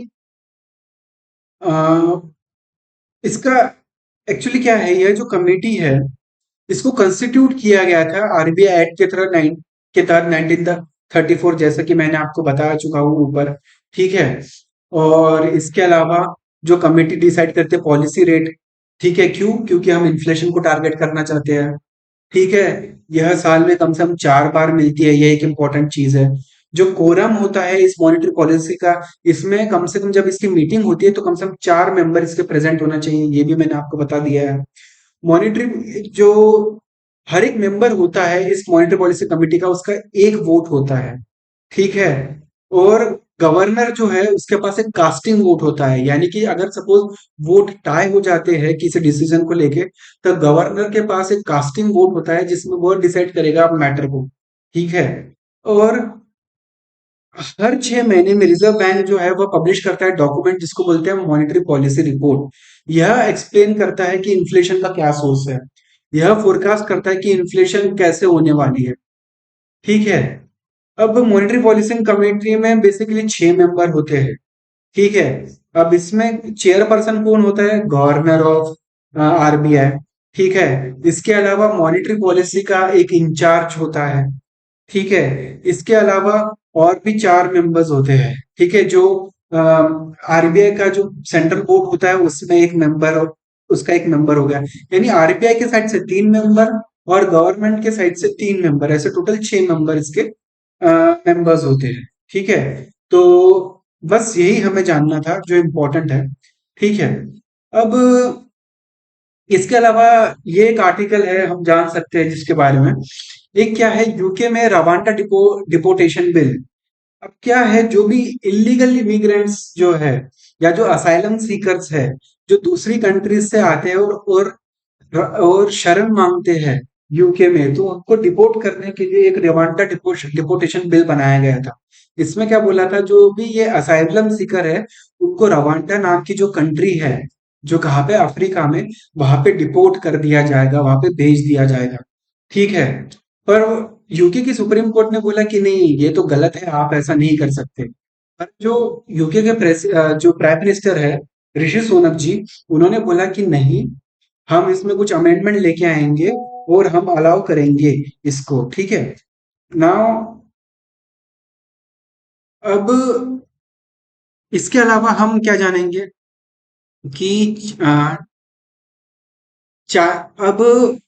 इसका एक्चुअली क्या है, यह जो कमेटी है, इसको कंस्टिट्यूट किया गया था आरबीआई एक्ट के तहत 1934, जैसा कि मैंने आपको बता चुका हूँ ऊपर। ठीक है। और इसके अलावा जो कमेटी डिसाइड करते हैं पॉलिसी रेट। ठीक है। क्यों, क्योंकि हम इन्फ्लेशन को टारगेट करना चाहते हैं। ठीक है। यह साल में कम से कम 4 बार मिलती है, यह एक इम्पोर्टेंट चीज है। जो कोरम होता है इस मॉनेटरी पॉलिसी का, इसमें कम से कम जब इसकी मीटिंग होती है तो कम से कम 4 मेंबर इसके प्रेजेंट होना चाहिए, ये भी मैंने आपको बता दिया है। मॉनेटरी जो हर एक मेंबर होता है इस मॉनेटरी पॉलिसी कमेटी का, उसका एक वोट होता है। ठीक है। और गवर्नर जो है उसके पास एक कास्टिंग वोट होता है, यानी कि अगर सपोज वोट टाई हो जाते हैं किसी डिसीजन को लेके, तो गवर्नर के पास एक कास्टिंग वोट होता है जिसमें वो डिसाइड करेगा मैटर को। ठीक है। और हर 6 महीने में रिजर्व बैंक जो है वह पब्लिश करता है डॉक्यूमेंट जिसको बोलते हैं मॉनेटरी पॉलिसी रिपोर्ट। यह एक्सप्लेन करता है कि इन्फ्लेशन का क्या सोर्स है, यह फोरकास्ट करता है कि इन्फ्लेशन कैसे होने वाली है। ठीक है। अब मॉनेटरी पॉलिसी कमेटी में बेसिकली 6 मेंबर होते हैं। ठीक है। अब इसमें चेयरपर्सन कौन होता है, गवर्नर ऑफ आरबीआई। ठीक है। इसके अलावा मॉनेटरी पॉलिसी का एक इंचार्ज होता है। ठीक है। इसके अलावा और भी 4 मेंबर्स होते हैं, ठीक है, जो आरबीआई का जो सेंट्रल बोर्ड होता है उसमें एक मेंबर, उसका एक मेंबर हो गया, यानी आरबीआई के साइड से 3 मेंबर और गवर्नमेंट के साइड से 3 मेंबर, ऐसे टोटल 6 मेंबर इसके मेंबर्स होते हैं, ठीक है। तो बस यही हमें जानना था जो इम्पोर्टेंट है, ठीक है। अब इसके अलावा ये एक आर्टिकल है हम जान सकते हैं जिसके बारे में, एक क्या है, यूके में रवांडा डिपोटेशन बिल। अब क्या है, जो भी इलीगल इमिग्रेंट्स जो है या जो असाइलम सीकर्स है, जो दूसरी कंट्रीज से आते हैं और शरण मांगते हैं यूके में, तो उनको डिपोर्ट करने के लिए एक रवांडा डिपोटेशन बिल बनाया गया था। इसमें क्या बोला था, जो भी ये असाइलम सीकर है उनको रवांडा नाम की जो कंट्री है, जो कहाँ पे अफ्रीका में, वहां पे डिपोर्ट कर दिया जाएगा, वहां पे भेज दिया जाएगा, ठीक है। पर यूके की सुप्रीम कोर्ट ने बोला कि नहीं, ये तो गलत है, आप ऐसा नहीं कर सकते। पर जो यूके के जो प्राइम मिनिस्टर है, ऋषि सोनक जी, उन्होंने बोला कि नहीं, हम इसमें कुछ अमेंडमेंट लेके आएंगे और हम अलाउ करेंगे इसको, ठीक है। नाउ अब इसके अलावा हम क्या जानेंगे कि अब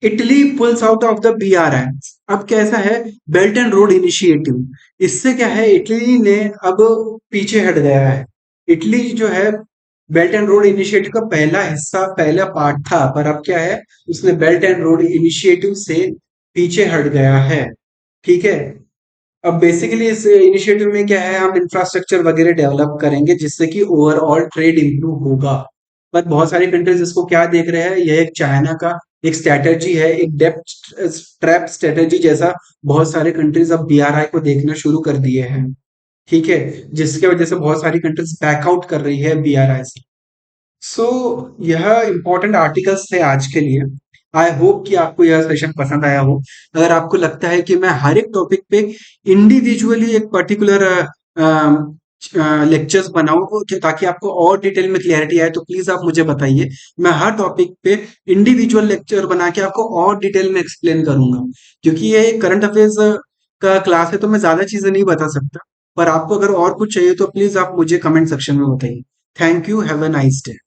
Italy pools out of the BRI. अब कैसा है, बेल्ट एंड रोड इनिशिएटिव, इससे क्या है, इटली ने अब पीछे हट गया है। इटली जो है बेल्ट एंड रोड इनिशिएटिव का पहला हिस्सा, पहला पार्ट था, पर अब क्या है, उसने बेल्ट एंड रोड इनिशिएटिव से पीछे हट गया है, ठीक है। अब बेसिकली इस इनिशिएटिव में क्या है, हम इंफ्रास्ट्रक्चर वगैरह डेवलप करेंगे जिससे कि ओवरऑल ट्रेड इंप्रूव होगा। पर बहुत सारी कंट्रीज इसको क्या देख रहे हैं, यह एक चाइना का एक स्ट्रैटेजी है, एक डेप्थ ट्रैप स्ट्रैटेजी जैसा। बहुत सारे कंट्रीज अब बीआरआई को देखना शुरू कर दिए हैं, ठीक है, जिसके वजह से बहुत सारी कंट्रीज बैकआउट कर रही है बीआरआई से। सो यह इंपॉर्टेंट आर्टिकल्स थे आज के लिए। आई होप कि आपको यह सेशन पसंद आया हो। अगर आपको लगता है कि मैं हर एक टॉपिक पे इंडिविजुअली एक पर्टिकुलर लेक्चर्स बनाऊं ताकि आपको और डिटेल में क्लियरिटी आए, तो प्लीज आप मुझे बताइए। मैं हर टॉपिक पे इंडिविजुअल लेक्चर बना के आपको और डिटेल में एक्सप्लेन करूंगा, क्योंकि ये करंट अफेयर्स का क्लास है तो मैं ज्यादा चीजें नहीं बता सकता। पर आपको अगर और कुछ चाहिए तो प्लीज आप मुझे कमेंट सेक्शन में बताइए। Thank you, have a nice day.